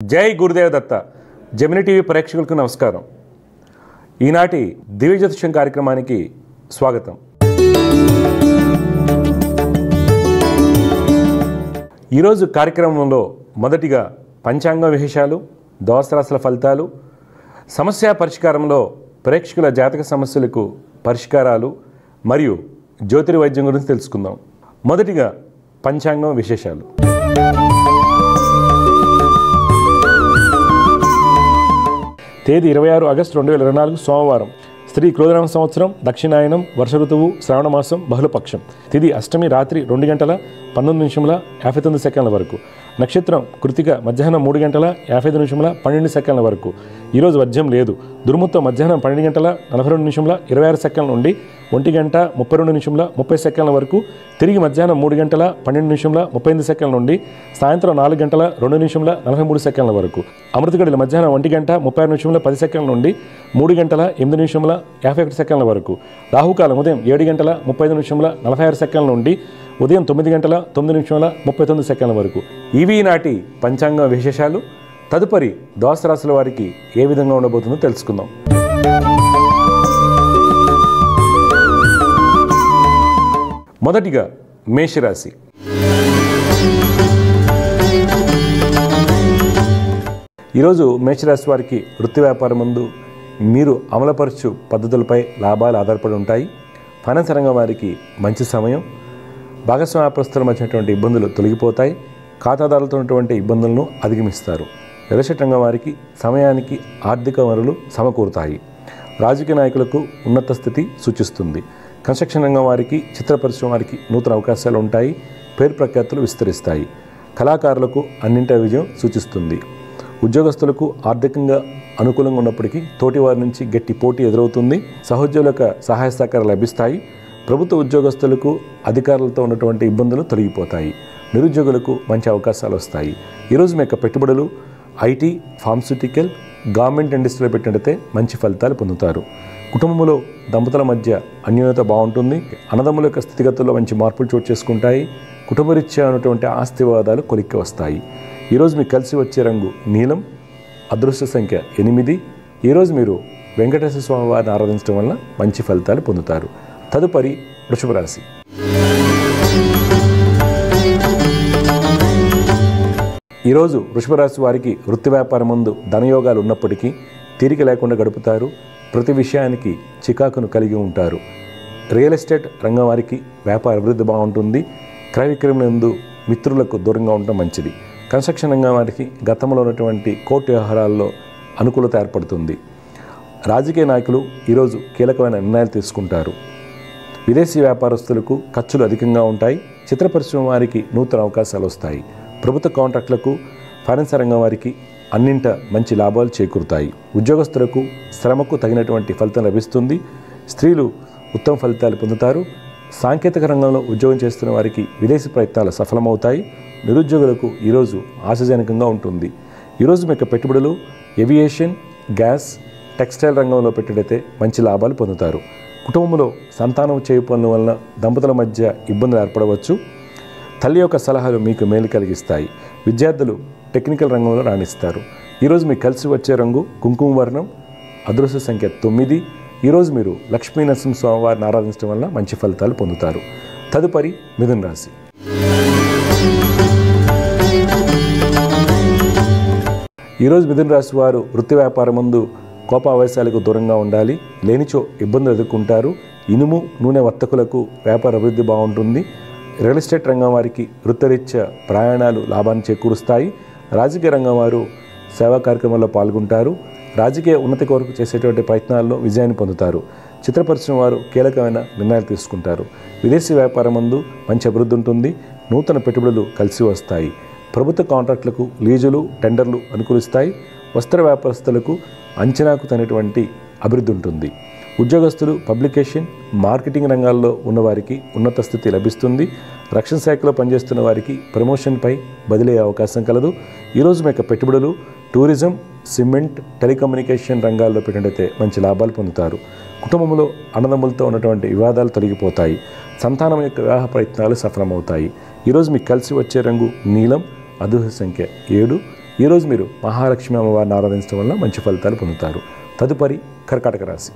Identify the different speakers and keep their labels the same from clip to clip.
Speaker 1: జై గురుదేవ్ దత్త. Gemini TV ప్రేక్షకులకు నమస్కారం. ఈనాటి దివ్య జ్యోతిషం కార్యక్రమానికి స్వాగతం. ఈరోజు కార్యక్రమంలో మొదటిగా పంచాంగ విశేషాలు, ద్వాదశ రాశుల ఫలితాలు, సమస్య పరిష్కారంలో ప్రేక్షకుల జాతక సమస్యలకు పరిష్కారాలు మరియు జ్యోతిర్వైద్యం గురించి తెలుసుకుందాం. మొదటిగా పంచాంగం విశేషాలు. తేదీ 26 ఆగస్టు 2024 సోమవారం. శ్రీ క్రోధనామ సంవత్సరం, దక్షిణాయనం, వర్ష ఋతువు, శ్రావణ మాసం, బహుళపక్షం. తిథి అష్టమి రాత్రి 2:19 వరకు. నక్షత్రం కృతిక మధ్యాహ్నం 3:55 వరకు. ఈరోజు వర్జ్యం లేదు. దుర్ముహూర్తం మధ్యాహ్నం 12:42 నుండి 1:32 వరకు. తిరిగి మధ్యాహ్నం 3:12 నుండి సాయంత్రం 4:02 వరకు. అమృత గడియలు మధ్యాహ్నం 1:36 నుండి 3:08 వరకు. రాహుకాలం ఉదయం 7:35 నుండి ఉదయం 9:09 వరకు. ఇవి నాటి పంచాంగ విశేషాలు. తదుపరి ద్వాదశ రాశుల వారికి ఏ విధంగా ఉండబోతుందో తెలుసుకుందాం. మొదటిగా మేషరాశి. ఈరోజు మేషరాశి వారికి వృత్తి వ్యాపారం ముందు మీరు అమలుపరచు పద్ధతులపై లాభాలు ఆధారపడి ఉంటాయి. ఫైనాన్స్ రంగం వారికి మంచి సమయం. భాగస్వామ్య వ్యాపారస్తుల మధ్యటువంటి ఇబ్బందులు తొలగిపోతాయి. ఖాతాదారులతో ఉన్నటువంటి ఇబ్బందులను అధిగమిస్తారు. రియల్ ఎస్టేట్ రంగం వారికి సమయానికి ఆర్థిక వనరులు సమకూరుతాయి. రాజకీయ నాయకులకు ఉన్నత స్థితి సూచిస్తుంది. కన్స్ట్రక్షన్ రంగం వారికి, చిత్ర పరిశ్రమ వారికి నూతన అవకాశాలు ఉంటాయి. పేరు ప్రఖ్యాతులు విస్తరిస్తాయి. కళాకారులకు అన్నింటి విజయం సూచిస్తుంది. ఉద్యోగస్తులకు ఆర్థికంగా అనుకూలంగా ఉన్నప్పటికీ తోటి వారి నుంచి గట్టి పోటీ ఎదురవుతుంది. సహోద్యోగులకు సహాయ సహకారాలు లభిస్తాయి. ప్రభుత్వ ఉద్యోగస్తులకు అధికారులతో ఉన్నటువంటి ఇబ్బందులు తొలగిపోతాయి. నిరుద్యోగులకు మంచి అవకాశాలు వస్తాయి. ఈరోజు మీ యొక్క పెట్టుబడులు ఐటీ, ఫార్మస్యూటికల్, గవర్నమెంట్ ఇండస్ట్రీలో పెట్టినట్లయితే మంచి ఫలితాలు పొందుతారు. కుటుంబంలో దంపతుల మధ్య అన్యోన్యత బాగుంటుంది. అన్నదమ్ముల యొక్క స్థితిగతుల్లో మంచి మార్పులు చోటు చేసుకుంటాయి. కుటుంబరీత్యా ఉన్నటువంటి ఆస్తి వివాదాలు కొలిక్కి వస్తాయి. ఈరోజు మీకు కలిసి వచ్చే రంగు నీలం. అదృష్ట సంఖ్య 8. ఈరోజు మీరు వెంకటేశ్వర స్వామి వారిని ఆరాధించడం వల్ల మంచి ఫలితాలు పొందుతారు. తదుపరి వృషభ రాశి. ఈరోజు వృషభ రాశి వారికి వృత్తి వ్యాపారం ముందు ధనయోగాలు ఉన్నప్పటికీ తీరిక లేకుండా గడుపుతారు. ప్రతి విషయానికి చికాకును కలిగి ఉంటారు. రియల్ ఎస్టేట్ రంగం వారికి వ్యాపార అభివృద్ధి బాగుంటుంది. క్రయ విక్రయములందు మిత్రులకు దూరంగా ఉండటం మంచిది. కన్స్ట్రక్షన్ రంగం వారికి గతంలో ఉన్నటువంటి కోర్టు వ్యవహారాల్లో అనుకూలత ఏర్పడుతుంది. రాజకీయ నాయకులు ఈరోజు కీలకమైన నిర్ణయాలు తీసుకుంటారు. విదేశీ వ్యాపారస్తులకు ఖర్చులు అధికంగా ఉంటాయి. చిత్ర పరిశ్రమ వారికి నూతన అవకాశాలు వస్తాయి. ప్రభుత్వ కాంట్రాక్టులకు, ఫైనాన్స్ రంగం వారికి అన్నింట మంచి లాభాలు చేకూరుతాయి. ఉద్యోగస్తులకు శ్రమకు తగినటువంటి ఫలితం లభిస్తుంది. స్త్రీలు ఉత్తమ ఫలితాలు పొందుతారు. సాంకేతిక రంగంలో ఉద్యోగం చేస్తున్న వారికి విదేశీ ప్రయత్నాలు సఫలమవుతాయి. నిరుద్యోగులకు ఈరోజు ఆశాజనకంగా ఉంటుంది. ఈరోజు మీ యొక్క పెట్టుబడులు ఏవియేషన్, గ్యాస్, టెక్స్టైల్ రంగంలో పెట్టినట్లయితే మంచి లాభాలు పొందుతారు. కుటుంబంలో సంతానం చేయు పనుల వలన దంపతుల మధ్య ఇబ్బందులు ఏర్పడవచ్చు. తల్లి యొక్క సలహాలు మీకు మేలు కలిగిస్తాయి. విద్యార్థులు టెక్నికల్ రంగంలో రాణిస్తారు. ఈరోజు మీకు కలిసి వచ్చే రంగు కుంకుమ వర్ణం. అదృష్ట సంఖ్య 9. ఈరోజు మీరు లక్ష్మీ నరసింహస్వామి వారిని ఆరాధించడం వల్ల మంచి ఫలితాలు పొందుతారు. తదుపరి మిథున రాశి. ఈరోజు మిథున రాశి వారు వృత్తి వ్యాపారం ముందు కోపావేశాలకు దూరంగా ఉండాలి. లేనిచో ఇబ్బందులు ఎదుర్కొంటారు. ఇనుము, నూనె వర్తకులకు వ్యాపార అభివృద్ధి బాగుంటుంది. రియల్ ఎస్టేట్ రంగం వారికి వృత్తరీత్యా ప్రయాణాలు లాభాన్ని చేకూరుస్తాయి. రాజకీయ రంగం వారు సేవా కార్యక్రమాల్లో పాల్గొంటారు. రాజకీయ ఉన్నతి కొరకు చేసేటువంటి ప్రయత్నాల్లో విజయాన్ని పొందుతారు. చిత్ర పరిశ్రమ వారు కీలకమైన నిర్ణయాలు తీసుకుంటారు. విదేశీ వ్యాపారం ముందు మంచి అభివృద్ధి ఉంటుంది. నూతన పెట్టుబడులు కలిసి వస్తాయి. ప్రభుత్వ కాంట్రాక్టులకు లీజులు, టెండర్లు అనుకూలిస్తాయి. వస్త్ర వ్యాపారస్తులకు అంచనాకు తగినటువంటి అభివృద్ధి ఉంటుంది. ఉద్యోగస్తులు పబ్లికేషన్, మార్కెటింగ్ రంగాల్లో ఉన్నవారికి ఉన్నత స్థితి లభిస్తుంది. రక్షణ శాఖలో పనిచేస్తున్న వారికి ప్రమోషన్పై బదిలీ అవకాశం కలదు. ఈరోజు మీ యొక్క పెట్టుబడులు టూరిజం, సిమెంట్, టెలికమ్యూనికేషన్ రంగాల్లో పెట్టినట్లయితే మంచి లాభాలు పొందుతారు. కుటుంబంలో అన్నదమ్ములతో ఉన్నటువంటి వివాదాలు తొలగిపోతాయి. సంతానం యొక్క వివాహ ప్రయత్నాలు సఫలమవుతాయి. ఈరోజు మీకు కలిసి వచ్చే రంగు నీలం. అదృష్ట సంఖ్య 7. ఈరోజు మీరు మహాలక్ష్మి అమ్మవారిని ఆరాధించడం వల్ల మంచి ఫలితాలు పొందుతారు. తదుపరి కర్కాటక రాశి.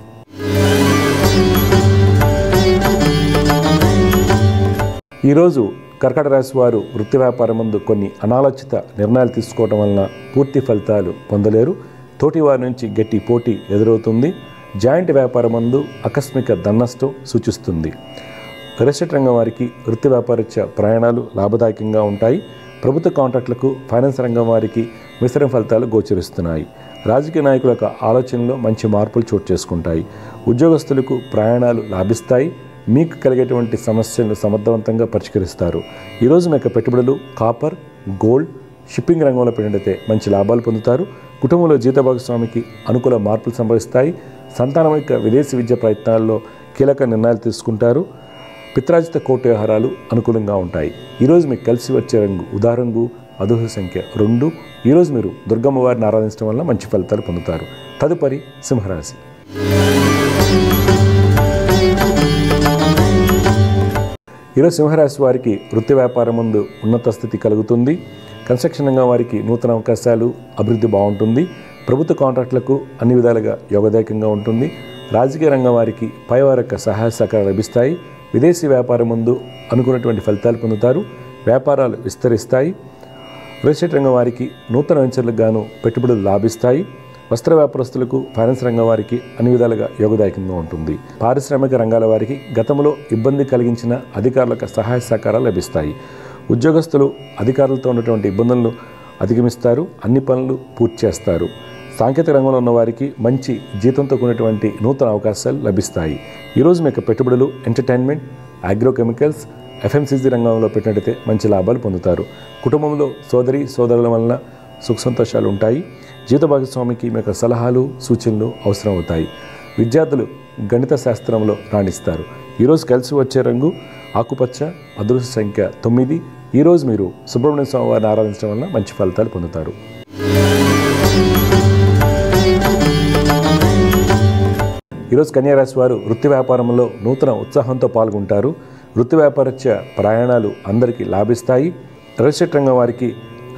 Speaker 1: ఈరోజు కర్కాటక రాశి వారు వృత్తి వ్యాపారం ముందు కొన్ని అనాలోచిత నిర్ణయాలు తీసుకోవడం వలన పూర్తి ఫలితాలు పొందలేరు. తోటి వారి నుంచి గట్టి పోటీ ఎదురవుతుంది. జాయింట్ వ్యాపారం ముందు ఆకస్మిక ధననష్టం సూచిస్తుంది. రియల్ ఎస్టేట్ రంగం వారికి వృత్తి వ్యాపారరీత్యా ప్రయాణాలు లాభదాయకంగా ఉంటాయి. ప్రభుత్వ కాంట్రాక్టులకు ఫైనాన్స్ రంగం వారికి మిశ్రమ ఫలితాలు గోచరిస్తున్నాయి. రాజకీయ నాయకుల యొక్క ఆలోచనలో మంచి మార్పులు చోటు చేసుకుంటాయి. ఉద్యోగస్తులకు ప్రయాణాలు లాభిస్తాయి. మీకు కలిగేటువంటి సమస్యలను సమర్థవంతంగా పరిష్కరిస్తారు. ఈరోజు మీ యొక్క పెట్టుబడులు కాపర్, గోల్డ్, షిప్పింగ్ రంగంలో పెట్టినట్లయితే మంచి లాభాలు పొందుతారు. కుటుంబంలో జీవిత భాగస్వామికి అనుకూల మార్పులు సంభవిస్తాయి. సంతానం యొక్క విదేశీ విద్య ప్రయత్నాల్లో కీలక నిర్ణయాలు తీసుకుంటారు. పిత్రాజిత కోర్టు వ్యవహారాలు అనుకూలంగా ఉంటాయి. ఈరోజు మీకు కలిసి వచ్చే రంగు ఉదా రంగు, అదృష్ట సంఖ్య 2. ఈరోజు మీరు దుర్గమ్మ వారిని ఆరాధించడం వల్ల మంచి ఫలితాలు పొందుతారు. తదుపరి సింహరాశి. ఈరోజు సింహరాశి వారికి వృత్తి వ్యాపారం ముందు ఉన్నత స్థితి కలుగుతుంది. కన్స్ట్రక్షన్ రంగం వారికి నూతన అవకాశాలు, అభివృద్ధి బాగుంటుంది. ప్రభుత్వ కాంట్రాక్టులకు అన్ని విధాలుగా యోగదాయకంగా ఉంటుంది. రాజకీయ రంగం వారికి పైవారి యొక్క సహాయ సహకారాలు లభిస్తాయి. విదేశీ వ్యాపారం ముందు అనుకున్నటువంటి ఫలితాలు పొందుతారు. వ్యాపారాలు విస్తరిస్తాయి. రియల్ ఎస్టేట్ రంగం వారికి నూతన వెంచర్లకు గాను పెట్టుబడులు లాభిస్తాయి. వస్త్ర వ్యాపారస్తులకు ఫైనాన్స్ రంగం వారికి అన్ని విధాలుగా యోగదాయకంగా ఉంటుంది. పారిశ్రామిక రంగాల వారికి గతంలో ఇబ్బంది కలిగించిన అధికారులకు సహాయ సహకారాలు లభిస్తాయి. ఉద్యోగస్తులు అధికారులతో ఉన్నటువంటి ఇబ్బందులను అధిగమిస్తారు. అన్ని పనులు పూర్తి చేస్తారు. సాంకేతిక రంగంలో ఉన్న వారికి మంచి జీతంతో కూడినటువంటి నూతన అవకాశాలు లభిస్తాయి. ఈరోజు మీ యొక్క పెట్టుబడులు ఎంటర్టైన్మెంట్, అగ్రోకెమికల్స్, FMCG రంగంలో పెట్టినట్టయితే మంచి లాభాలు పొందుతారు. కుటుంబంలో సోదరుల వలన సుఖ సంతోషాలు ఉంటాయి. జీవిత భాగస్వామికి మీ యొక్క సలహాలు, సూచనలు అవసరం అవుతాయి. విద్యార్థులు గణిత శాస్త్రంలో రాణిస్తారు. ఈరోజు కలిసి వచ్చే రంగు ఆకుపచ్చ, అదృష్ట సంఖ్య 9. ఈరోజు మీరు సుబ్రహ్మణ్య స్వామి వారిని ఆరాధించడం వల్ల మంచి ఫలితాలు పొందుతారు. ఈరోజు కన్యారాశి వారు వృత్తి వ్యాపారంలో నూతన ఉత్సాహంతో పాల్గొంటారు. వృత్తి వ్యాపారరీత్యా ప్రయాణాలు అందరికీ లాభిస్తాయి. రియల్ ఎస్టేట్ రంగం వారికి,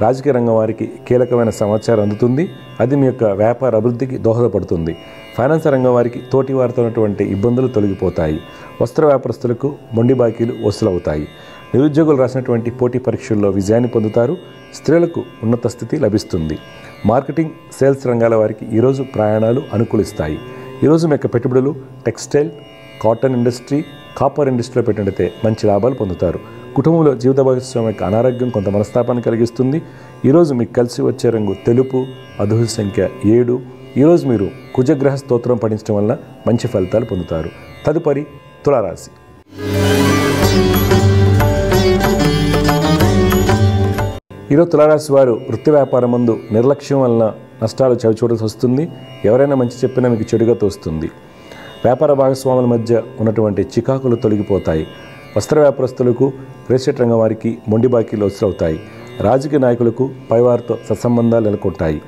Speaker 1: రాజకీయ రంగం వారికి కీలకమైన సమాచారం అందుతుంది. అది మీ యొక్క వ్యాపార అభివృద్ధికి దోహదపడుతుంది. ఫైనాన్స్ రంగం వారికి తోటి వారితో ఉన్నటువంటి ఇబ్బందులు తొలగిపోతాయి. వస్త్ర వ్యాపారస్తులకు మొండి బాకీలు వసూలవుతాయి. నిరుద్యోగులు రాసినటువంటి పోటీ పరీక్షల్లో విజయాన్ని పొందుతారు. స్త్రీలకు ఉన్నత స్థితి లభిస్తుంది. మార్కెటింగ్, సేల్స్ రంగాల వారికి ఈరోజు ప్రయాణాలు అనుకూలిస్తాయి. ఈరోజు మీ యొక్క పెట్టుబడులు టెక్స్టైల్, కాటన్ ఇండస్ట్రీ, కాపర్ ఇండస్ట్రీలో పెట్టినట్లయితే మంచి లాభాలు పొందుతారు. కుటుంబంలో జీవిత భాగస్వామి యొక్క అనారోగ్యం కొంత మనస్తాపాన్ని కలిగిస్తుంది. ఈరోజు మీకు కలిసి వచ్చే రంగు తెలుపు, అదృష్ట సంఖ్య 7. ఈరోజు మీరు కుజగ్రహ స్తోత్రం పఠించడం వల్ల మంచి ఫలితాలు పొందుతారు. తదుపరి తులారాశి. ఈరోజు తులారాశి వారు వృత్తి వ్యాపారం ముందు నిర్లక్ష్యం వలన నష్టాలు చవిచూడాల్సి వస్తుంది. ఎవరైనా మంచి చెప్పినా మీకు చెడుగా తోస్తుంది. వ్యాపార భాగస్వాముల మధ్య ఉన్నటువంటి చికాకులు తొలగిపోతాయి. వస్త్ర వ్యాపారస్తులకు, రియల్ ఎస్టేట్ రంగం వారికి మొండి బాకీలు వసూలవుతాయి. రాజకీయ నాయకులకు పైవారితో సత్సంబంధాలు నెలకొంటాయి.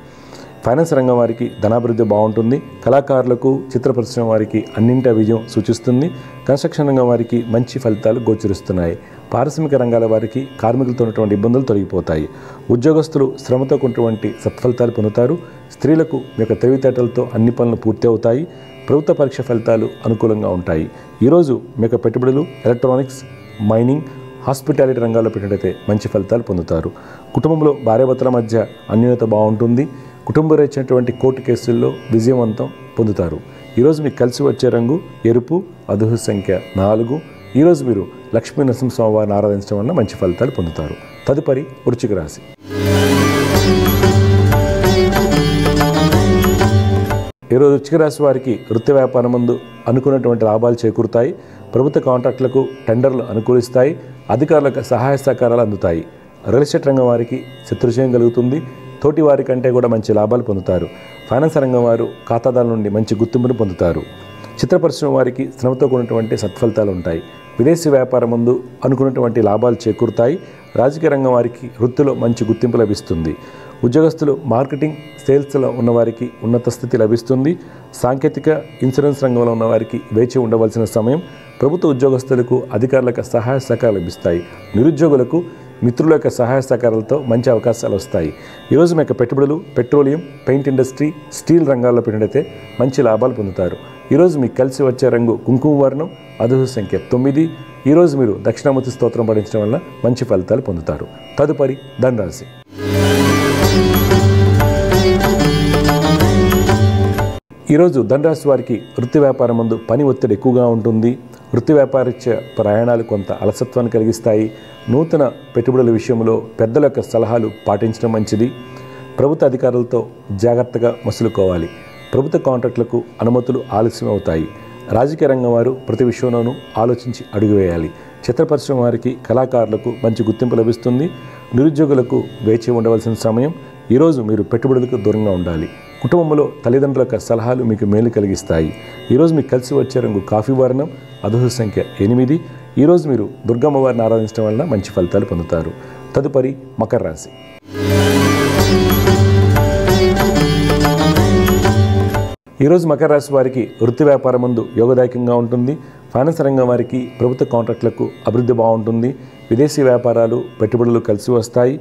Speaker 1: ఫైనాన్స్ రంగం వారికి ధనాభివృద్ధి బాగుంటుంది. కళాకారులకు, చిత్ర పరిశ్రమ వారికి అన్నింటి విజయం సూచిస్తుంది. కన్స్ట్రక్షన్ రంగం వారికి మంచి ఫలితాలు గోచరిస్తున్నాయి. పారిశ్రామిక రంగాల వారికి కార్మికులతో ఉన్నటువంటి ఇబ్బందులు తొలగిపోతాయి. ఉద్యోగస్తులు శ్రమతో ఉన్నటువంటి సత్ఫలితాలు పొందుతారు. స్త్రీలకు మీ యొక్క తెలివితేటలతో అన్ని పనులు పూర్తి అవుతాయి. ప్రభుత్వ పరీక్ష ఫలితాలు అనుకూలంగా ఉంటాయి. ఈరోజు మీ యొక్క పెట్టుబడులు ఎలక్ట్రానిక్స్, మైనింగ్, హాస్పిటాలిటీ రంగాల్లో పెట్టినట్లయితే మంచి ఫలితాలు పొందుతారు. కుటుంబంలో భార్యాభర్తల మధ్య అన్యోన్యత బాగుంటుంది. కుటుంబం ఇచ్చినటువంటి కోర్టు కేసుల్లో విజయవంతం పొందుతారు. ఈరోజు మీకు కలిసి వచ్చే రంగు ఎరుపు, అదృష్ట సంఖ్య 4. ఈరోజు మీరు లక్ష్మీ నరసింహస్వామి వారిని ఆరాధించడం వల్ల మంచి ఫలితాలు పొందుతారు. తదుపరి వృశ్చిక రాశి. ఈరోజు వృశ్చిక రాశి వారికి వృత్తి వ్యాపారం ముందు అనుకున్నటువంటి లాభాలు చేకూరుతాయి. ప్రభుత్వ కాంట్రాక్టులకు టెండర్లు అనుకూలిస్తాయి. అధికారులకు సహాయ సహకారాలు అందుతాయి. రియల్ ఎస్టేట్ రంగం వారికి శత్రుజయం కలుగుతుంది. తోటి వారి కంటే కూడా మంచి లాభాలు పొందుతారు. ఫైనాన్స్ రంగం వారు ఖాతాదారుల నుండి మంచి గుర్తింపును పొందుతారు. చిత్ర పరిశ్రమ వారికి శ్రమతో కూడినటువంటి సత్ఫలితాలు ఉంటాయి. విదేశీ వ్యాపారం ముందు అనుకున్నటువంటి లాభాలు చేకూరుతాయి. రాజకీయ రంగం వారికి వృత్తిలో మంచి గుర్తింపు లభిస్తుంది. ఉద్యోగస్తులు మార్కెటింగ్, సేల్స్లో ఉన్నవారికి ఉన్నత స్థితి లభిస్తుంది. సాంకేతిక, ఇన్సూరెన్స్ రంగంలో ఉన్నవారికి వేచి ఉండవలసిన సమయం. ప్రభుత్వ ఉద్యోగస్తులకు అధికారులకు సహాయ సహకారాలు లభిస్తాయి. నిరుద్యోగులకు మిత్రుల యొక్క సహాయ సహకారాలతో మంచి అవకాశాలు వస్తాయి. ఈరోజు మీ యొక్క పెట్టుబడులు పెట్రోలియం, పెయింట్ ఇండస్ట్రీ, స్టీల్ రంగాల్లో పెట్టినట్టయితే మంచి లాభాలు పొందుతారు. ఈరోజు మీకు కలిసి వచ్చే రంగు కుంకుమ వర్ణం, అదృష్ట సంఖ్య 9. ఈరోజు మీరు దక్షిణామూర్తి స్తోత్రం పఠించడం వల్ల మంచి ఫలితాలు పొందుతారు. తదుపరి ధనురాశి. ఈరోజు ధనురాశి వారికి వృత్తి వ్యాపారం ముందు పని ఒత్తిడి ఎక్కువగా ఉంటుంది. వృత్తి వ్యాపారరీత్యా ప్రయాణాలు కొంత అలసత్వాన్ని కలిగిస్తాయి. నూతన పెట్టుబడుల విషయంలో పెద్దల యొక్క సలహాలు పాటించడం మంచిది. ప్రభుత్వ అధికారులతో జాగ్రత్తగా మసులుకోవాలి. ప్రభుత్వ కాంట్రాక్టులకు అనుమతులు ఆలస్యం అవుతాయి. రాజకీయ రంగం వారు ప్రతి విషయంలోనూ ఆలోచించి అడుగు వేయాలి. చిత్ర పరిశ్రమ వారికి, కళాకారులకు మంచి గుర్తింపు లభిస్తుంది. నిరుద్యోగులకు వేచి ఉండవలసిన సమయం. ఈరోజు మీరు పెట్టుబడులకు దూరంగా ఉండాలి. కుటుంబంలో తల్లిదండ్రుల యొక్క సలహాలు మీకు మేలు కలిగిస్తాయి. ఈరోజు మీకు కలిసి వచ్చే రంగు కాఫీ వర్ణం, అదృష్ట సంఖ్య 8. ఈరోజు మీరు దుర్గమ్మ వారిని ఆరాధించడం వలన మంచి ఫలితాలు పొందుతారు. తదుపరి మకర రాశి. ఈరోజు మకర రాశి వారికి వృత్తి వ్యాపారం ముందు యోగదాయకంగా ఉంటుంది. ఫైనాన్స్ రంగం వారికి ప్రభుత్వ కాంట్రాక్టులకు అభివృద్ధి బాగుంటుంది. విదేశీ వ్యాపారాలు, పెట్టుబడులు కలిసి వస్తాయి.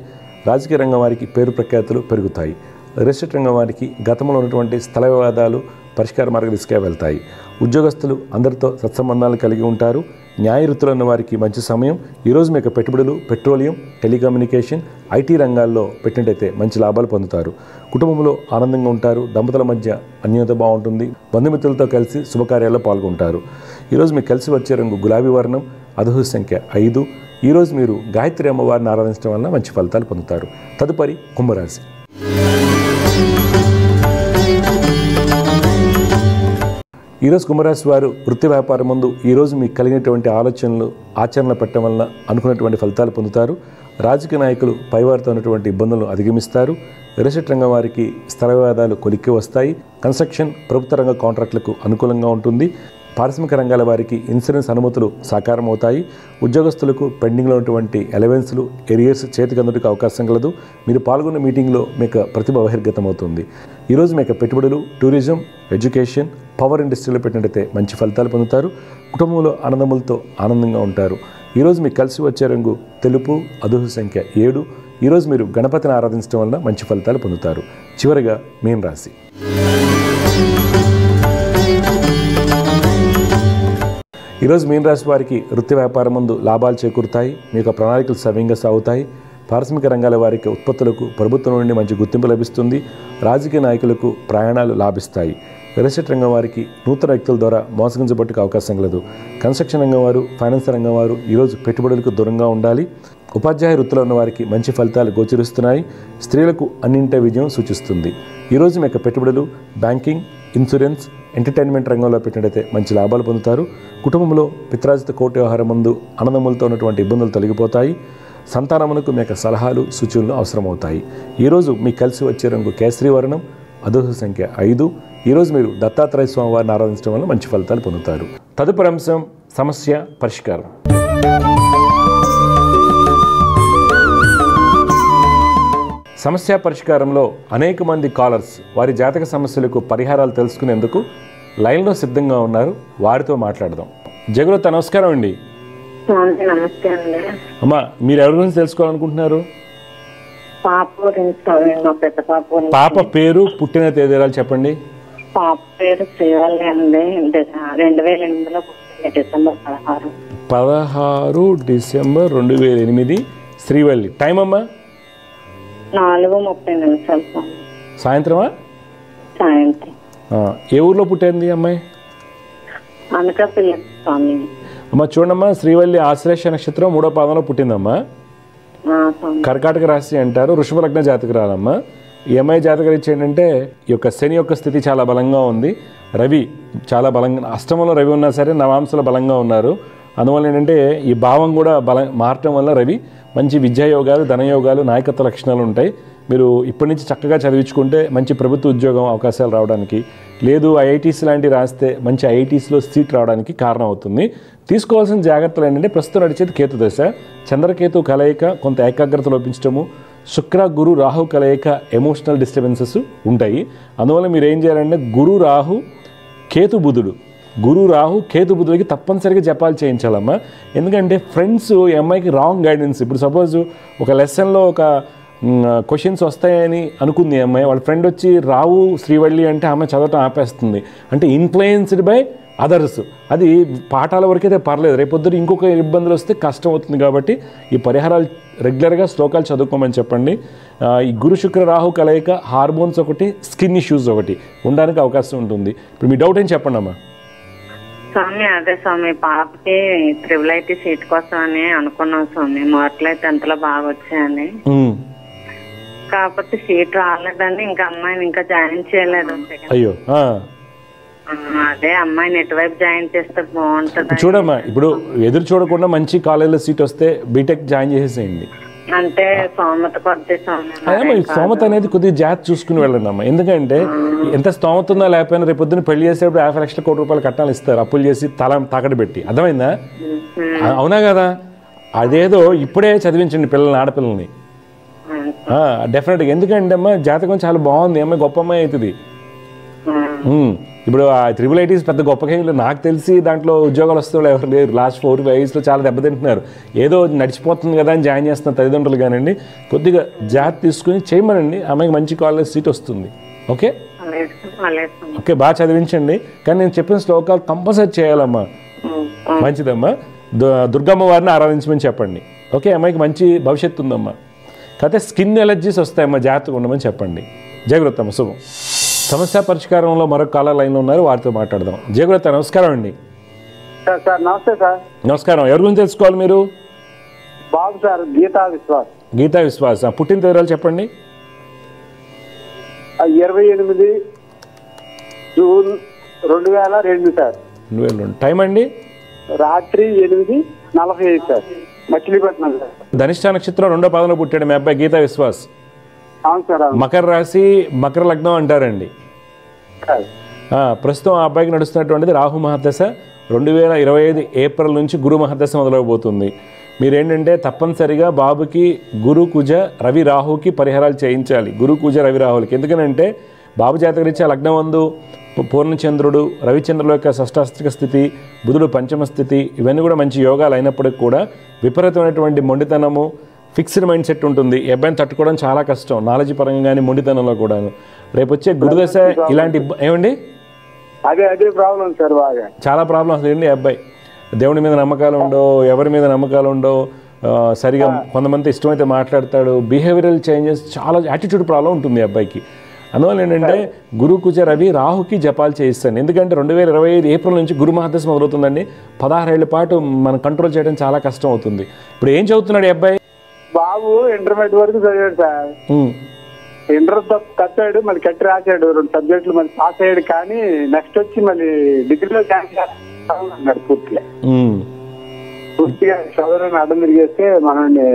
Speaker 1: రాజకీయ రంగం వారికి పేరు ప్రఖ్యాతులు పెరుగుతాయి. రియల్ ఎస్టేట్ రంగం వారికి గతంలో ఉన్నటువంటి స్థల వివాదాలు పరిష్కార మార్గదిశగా వెళ్తాయి. ఉద్యోగస్తులు అందరితో సత్సంబంధాలు కలిగి ఉంటారు. న్యాయ వృత్తులు ఉన్న వారికి మంచి సమయం. ఈరోజు మీకు పెట్టుబడులు పెట్రోలియం, టెలికమ్యూనికేషన్, ఐటీ రంగాల్లో పెట్టినట్టయితే మంచి లాభాలు పొందుతారు. కుటుంబంలో ఆనందంగా ఉంటారు. దంపతుల మధ్య అన్యోన్యత బాగుంటుంది. బంధుమిత్రులతో కలిసి శుభకార్యాల్లో పాల్గొంటారు. ఈరోజు మీకు కలిసి వచ్చే రంగు గులాబీ వర్ణం, అదృష్ట సంఖ్య 5. ఈరోజు మీరు గాయత్రి అమ్మవారిని ఆరాధించడం వలన మంచి ఫలితాలు పొందుతారు. తదుపరి కుంభరాశి. ఈరోజు కుంభరాశి వారు వృత్తి వ్యాపారం ముందు ఈరోజు మీకు కలిగినటువంటి ఆలోచనలు ఆచరణలో పెట్టడం వలన అనుకున్నటువంటి ఫలితాలు పొందుతారు. రాజకీయ నాయకులు పైవారితో ఉన్నటువంటి ఇబ్బందులను అధిగమిస్తారు. రియల్ ఎస్టేట్ రంగం వారికి స్థల వివాదాలు కొలిక్కి వస్తాయి. కన్స్ట్రక్షన్, ప్రభుత్వ రంగ కాంట్రాక్టులకు అనుకూలంగా ఉంటుంది. పారిశ్రామిక రంగాల వారికి ఇన్సూరెన్స్ అనుమతులు సాకారం అవుతాయి. ఉద్యోగస్తులకు పెండింగ్లో ఉన్నటువంటి అలవెన్స్లు, ఎరియర్స్ చేతికి అందుకు అవకాశం కలదు. మీరు పాల్గొన్న మీటింగ్లో మీకు ప్రతిభ బహిర్గతమవుతుంది. ఈరోజు మీకు పెట్టుబడులు, టూరిజం, ఎడ్యుకేషన్, పవర్ ఇండస్ట్రీలో పెట్టినట్టయితే మంచి ఫలితాలు పొందుతారు. కుటుంబంలో ఆనందములతో ఆనందంగా ఉంటారు. ఈరోజు మీకు కలిసి వచ్చే రంగు తెలుపు, అదృష్ట సంఖ్య 7. ఈరోజు మీరు గణపతిని ఆరాధించడం వలన మంచి ఫలితాలు పొందుతారు. చివరిగా మీన రాశి. ఈరోజు మీన రాశి వారికి వృత్తి వ్యాపారం ముందు లాభాలు చేకూరుతాయి. మీ యొక్క ప్రణాళికలు సవ్యంగా సాగుతాయి. పారిశ్రామిక రంగాల వారికి ఉత్పత్తులకు ప్రభుత్వం నుండి మంచి గుర్తింపు లభిస్తుంది. రాజకీయ నాయకులకు ప్రయాణాలు లాభిస్తాయి. రియల్ ఎస్టేట్ రంగం వారికి నూతన వ్యక్తుల ద్వారా మోసగించబట్టుకు అవకాశం కలదు. కన్స్ట్రక్షన్ రంగం వారు, ఫైనాన్స్ రంగం వారు ఈరోజు పెట్టుబడులకు దూరంగా ఉండాలి. ఉపాధ్యాయ వృత్తిలో ఉన్న వారికి మంచి ఫలితాలు గోచరిస్తున్నాయి. స్త్రీలకు అన్నింటి విజయం సూచిస్తుంది. ఈరోజు మీ యొక్క పెట్టుబడులు బ్యాంకింగ్, ఇన్సూరెన్స్, ఎంటర్టైన్మెంట్ రంగంలో పెట్టినట్టయితే మంచి లాభాలు పొందుతారు. కుటుంబంలో పిత్రాజిత కోర్టు వ్యవహారం ముందు ఆనందములతో ఉన్నటువంటి ఇబ్బందులు తొలగిపోతాయి. సంతానమునకు మీ యొక్క సలహాలు, సూచనలు అవసరమవుతాయి. ఈరోజు మీకు కలిసి వచ్చే రంగు కేసరి వర్ణం, అదృష్ట సంఖ్య 5. ఈరోజు మీరు దత్తాత్రేయ స్వామి వారిని ఆరాధించడం వల్ల మంచి ఫలితాలు పొందుతారు. తదుపరి అంశం సమస్య పరిష్కారం. సమస్య పరిష్కారంలో అనేక మంది కాలర్స్ వారి జాతక సమస్యలకు పరిహారాలు తెలుసుకునేందుకు లైన్లో సిద్ధంగా ఉన్నారు. వారితో మాట్లాడదాం. జగరత నమస్కారం అండి.
Speaker 2: నమస్తే అండి.
Speaker 1: అమ్మా, మీరు ఎవరి గురించి తెలుసుకోవాలనుకుంటున్నారు? పాప పేరు, పుట్టిన తేదీరాలు చెప్పండి.
Speaker 2: పాప పేరు శ్రీవల్లి అండి. 2008లో డిసెంబర్ 16.
Speaker 1: డిసెంబర్ 2008 శ్రీవల్లి. టైం అమ్మా?
Speaker 2: 4:30
Speaker 1: సాయంత్రమా?
Speaker 2: సాయంత్రం.
Speaker 1: ఏ ఊర్లో పుట్టింది అమ్మాయి?
Speaker 2: అనకాపల్లి స్వామి.
Speaker 1: అమ్మ చూడమ్మా, శ్రీవల్లి ఆశ్లేష నక్షత్రం 3వ పాదంలో పుట్టిందమ్మా. కర్కాటక రాశి అంటారు. వృషభ లగ్న జాతకురాలమ్మా. ఈ అమ్మాయి జాతక రీత్యా ఏంటంటే ఈ యొక్క శని యొక్క స్థితి చాలా బలంగా ఉంది. రవి చాలా బలంగా, అష్టమంలో రవి ఉన్నా సరే నవాంశలో బలంగా ఉన్నారు. అందువల్ల ఏంటంటే ఈ భావం కూడా మారటం వల్ల రవి మంచి విద్యాయోగాలు, ధనయోగాలు, నాయకత్వ లక్షణాలు ఉంటాయి. మీరు ఇప్పటి నుంచి చక్కగా చదివించుకుంటే మంచి ప్రభుత్వ ఉద్యోగం అవకాశాలు రావడానికి, లేదు ఐఐటీస్ లాంటివి రాస్తే మంచి ఐఐటీస్లో సీట్ రావడానికి కారణం అవుతుంది. తీసుకోవాల్సిన జాగ్రత్తలు ఏంటంటే ప్రస్తుతం నడిచేది కేతు దశ. చంద్రకేతు కలయిక కొంత ఏకాగ్రత లోపించడము, శుక్ర గురు రాహు కలయిక ఎమోషనల్ డిస్టర్బెన్సెస్ ఉంటాయి. అందువల్ల మీరు ఏం చేయాలంటే గురు రాహు కేతు బుధుడు గురు రాహు కేతు బుధులకి తప్పనిసరిగా జపాలు చేయించాలమ్మా. ఎందుకంటే ఫ్రెండ్స్ ఈ అమ్మాయికి రాంగ్ గైడెన్స్. ఇప్పుడు సపోజ్ ఒక లెసన్లో ఒక క్వశ్చన్స్ వస్తాయని అనుకుంది ఈ అమ్మాయి, వాళ్ళ ఫ్రెండ్ వచ్చి రావు శ్రీవల్లి అంటే ఆమె చదవటం ఆపేస్తుంది. అంటే ఇన్ఫ్లుయెన్స్డ్ బై అదర్స్. అది పాఠాల వరకైతే పర్లేదు, రేపొద్దున ఇంకొక ఇబ్బందులు వస్తే కష్టం అవుతుంది. కాబట్టి ఈ పరిహారాలు రెగ్యులర్గా శ్లోకాలు చదువుకోమని చెప్పండి. ఈ గురు శుక్ర రాహు కలయిక హార్మోన్స్ ఒకటి, స్కిన్ ఇష్యూస్ ఒకటి ఉండడానికి అవకాశం ఉంటుంది. ఇప్పుడు మీ డౌట్ ఏం చెప్పండి అమ్మా.
Speaker 2: స్వామి అదే స్వామి, పాపకి త్రిబుల్ సీట్ కోసం అని అనుకున్నాం స్వామి. మార్కులు అయితే ఎంతలో బాగా వచ్చాయని, కాకపోతే సీట్ రాలేదని ఇంకా అమ్మాయిని ఇంకా జాయిన్ చేయలేదు.
Speaker 1: అయ్యో,
Speaker 2: అదే అమ్మాయిని ఎటువైపు జాయిన్ చేస్తే బాగుంటుంది
Speaker 1: చూడమ్మా. ఇప్పుడు ఎదురు చూడకుండా మంచి కాలేజీలో సీట్ వస్తే బీటెక్ జాయిన్ చేసేసేయండి.
Speaker 2: అంటే స్తోమత కొద్ది
Speaker 1: అదేమ్మా, ఈ స్తోమత అనేది కొద్దిగా జాగ్రత్త చూసుకుని వెళ్ళండి అమ్మా. ఎందుకంటే ఎంత స్తోమత ఉందా లేకపోయినా రేపు పొద్దున్న పెళ్లి చేసేటప్పుడు 50 లక్షల కోటి రూపాయలు కట్టాలి ఇస్తారు, అప్పులు చేసి తల తాకట్టు పెట్టి. అర్థమైందా? అవునా కదా? అదేదో ఇప్పుడే చదివించండి పిల్లల్ని, ఆడపిల్లల్ని డెఫినెట్గా. ఎందుకంటే అమ్మా జాతకం చాలా బాగుంది, అమ్మాయి గొప్ప అమ్మాయి అవుతుంది. ఇప్పుడు ఆ త్రిబుల్ ఐటీస్ పెద్ద గొప్ప కేసులు నాకు తెలిసి దాంట్లో ఉద్యోగాలు వస్తే వాళ్ళు ఎవరు లేరు. లాస్ట్ 4-5 yearsలో చాలా దెబ్బతింటున్నారు. ఏదో నడిచిపోతుంది కదా అని జాయిన్ చేస్తున్న తల్లిదండ్రులు కానివ్వండి, కొద్దిగా జాగ్రత్త తీసుకుని చేయమనండి. అమ్మాయికి మంచి కాలేజ్ సీట్ వస్తుంది. ఓకే ఓకే, బాగా చదివించండి. కానీ నేను చెప్పిన శ్లోకాలు కంపల్సరీ చేయాలమ్మా. మంచిదమ్మా. దుర్గమ్మ వారిని ఆరాధించమని చెప్పండి. ఓకే, అమ్మాయికి మంచి భవిష్యత్తు ఉందమ్మా. కాకపోతే స్కిన్ ఎలర్జీస్ వస్తాయమ్మా, జాగ్రత్తగా ఉండమని చెప్పండి. జాగ్రత్త అమ్మ. శుభం. సమస్య పరిష్కారంలో మరొక కాలర్ లైన్లో ఉన్నారు, వారితో మాట్లాడదాం. జయగురత నమస్కారం అండి.
Speaker 3: సార్ నమస్తే సార్.
Speaker 1: నమస్కారం. ఎవరి గురించి తెలుసుకోవాలి మీరు?
Speaker 3: బాబు సార్, గీతా విశ్వాస్.
Speaker 1: గీతా విశ్వాస్. పుట్టిన వివరాలు చెప్పండి.
Speaker 3: 28 జూన్ 2002 సార్.
Speaker 1: 2002. టైం అండి?
Speaker 3: రాత్రి 8:45 సార్. మచిలీపట్నం సార్.
Speaker 1: ధనిష్ట నక్షత్రం 2వ పాదంలో పుట్టాడు మీ అబ్బాయి గీతా విశ్వాస్.
Speaker 3: అవును సార్.
Speaker 1: మకర రాశి, మకర లగ్నం అంటారండి. ప్రస్తుతం ఆ అబ్బాయికి నడుస్తున్నటువంటిది రాహు మహాదశ. 2025 ఏప్రిల్ నుంచి గురు మహాదశ మొదలవబోతుంది. మీరేంటంటే తప్పనిసరిగా బాబుకి గురు కుజ రవి రాహుకి పరిహారాలు చేయించాలి. గురు కుజ రవి రాహులకి. ఎందుకనంటే బాబు జాతకరీత్యా లగ్నవందు పూర్ణచంద్రుడు, రవిచంద్రుల యొక్క షష్టాష్టిక స్థితి, బుధుడు పంచమ స్థితి, ఇవన్నీ కూడా మంచి యోగాలు అయినప్పటికీ కూడా విపరీతమైనటువంటి మొండితనము, ఫిక్స్డ్ మైండ్ సెట్ ఉంటుంది. ఈ అబ్బాయిని తట్టుకోవడం చాలా కష్టం, నాలెడ్జ్ పరంగా కానీ మొండితనంలో కూడాను. రేపు వచ్చే గురుదశ ఇలాంటి ఏమండి
Speaker 3: అదే ప్రాబ్లం సార్. బాగా చాలా
Speaker 1: ప్రాబ్లం అసలు ఏంటి. అబ్బాయి దేవుడి మీద నమ్మకాలు ఉండవు, ఎవరి మీద నమ్మకాలు ఉండవు, సరిగా కొంతమంది ఇష్టమైతే మాట్లాడతాడు, బిహేవియరల్ చేంజెస్, చాలా యాటిట్యూడ్ ప్రాబ్లం ఉంటుంది అబ్బాయికి. అందువల్ల ఏంటంటే గురు కుజ రవి రాహుకి జపాలు చేయిస్తాను. ఎందుకంటే 2025 ఏప్రిల్ నుంచి గురు మహాదశ మొదలవుతుందండి. 16 ఏళ్ల పాటు మనం కంట్రోల్ చేయడం చాలా కష్టం అవుతుంది. ఇప్పుడు ఏం చదువుతున్నాడు ఈ అబ్బాయి?
Speaker 3: బాబు ఇంటర్మీడియట్ వరకు చదివాడు సార్. ఇంటర్ కట్టాడు, మళ్ళీ కట్టి రాశాడు 2 సబ్జెక్టులు, మళ్ళీ పాస్ అయ్యాడు. కానీ నెక్స్ట్ వచ్చి మళ్ళీ డిగ్రీలో జాయిన్ చేస్తాడు. పూర్తిగా చదువులను అడ్డం తిరిగేస్తే మనల్ని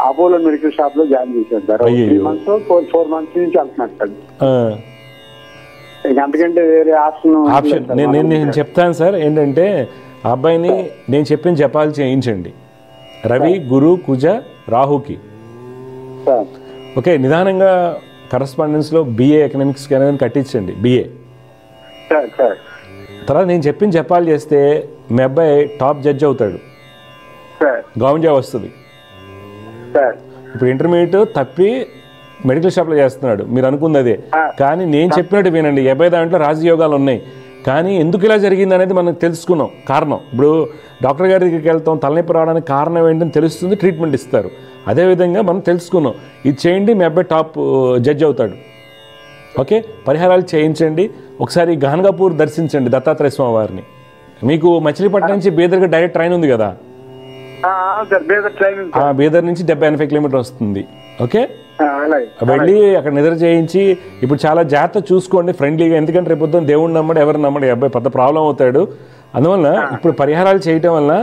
Speaker 3: అపోలో మెడికల్ షాప్ లో జాయిన్ చేశాడు సార్. 3 months 4 months నుంచి వెళ్తున్నాడు సార్. అంతకంటే వేరే ఆప్షన్
Speaker 1: నేను చెప్తాను సార్. ఏంటంటే ఆ అబ్బాయిని నేను చెప్పిన జపాలు చేయించండి, రవి గురు కుజ రాహుకి. ఓకే, నిదానంగా కరస్పాండెన్స్లో BA ఎకనామిక్స్ అనేది కట్టించండి. BA తర్వాత నేను చెప్పిన జపాలు చేస్తే మీ అబ్బాయి టాప్ జడ్జ్ అవుతాడు, గవర్నమెంట్ జాబ్ వస్తుంది. ఇప్పుడు ఇంటర్మీడియట్ తప్పి మెడికల్ షాప్లో చేస్తున్నాడు, మీరు అనుకుంది అదే. కానీ నేను చెప్పినట్టు వినండి, 50 దాంట్లో రాజయోగాలు ఉన్నాయి. కానీ ఎందుకు ఇలా జరిగింది అనేది మనం తెలుసుకున్నాం కారణం. ఇప్పుడు డాక్టర్ గారి దగ్గరికి వెళ్తాం, తలనొప్పి రావడానికి కారణం ఏంటని తెలుస్తుంది, ట్రీట్మెంట్ ఇస్తారు. అదేవిధంగా మనం తెలుసుకున్నాం, ఇది చేయండి మీ అబ్బాయి టాప్ జడ్జ్ అవుతాడు. ఓకే, పరిహారాలు చేయించండి. ఒకసారి గాన్గాపూర్ దర్శించండి దత్తాత్రేయ స్వామి వారిని. మీకు మచిలీపట్నం నుంచి బీదర్కి డైరెక్ట్ ట్రైన్ ఉంది కదా, బీదర్ నుంచి 70-80 కిలోమీటర్ వస్తుంది. ఓకే, వెళ్ళి అక్కడ నిద్ర చేయించి ఇప్పుడు చాలా జాగ్రత్త చూసుకోండి ఫ్రెండ్లీగా. ఎందుకంటే రేపు పొద్దున్న దేవుడిని నమ్మడు, ఎవరు నమ్మడు, అబ్బాయి పెద్ద ప్రాబ్లం అవుతాడు. అందువల్ల ఇప్పుడు పరిహారాలు చేయటం వల్ల,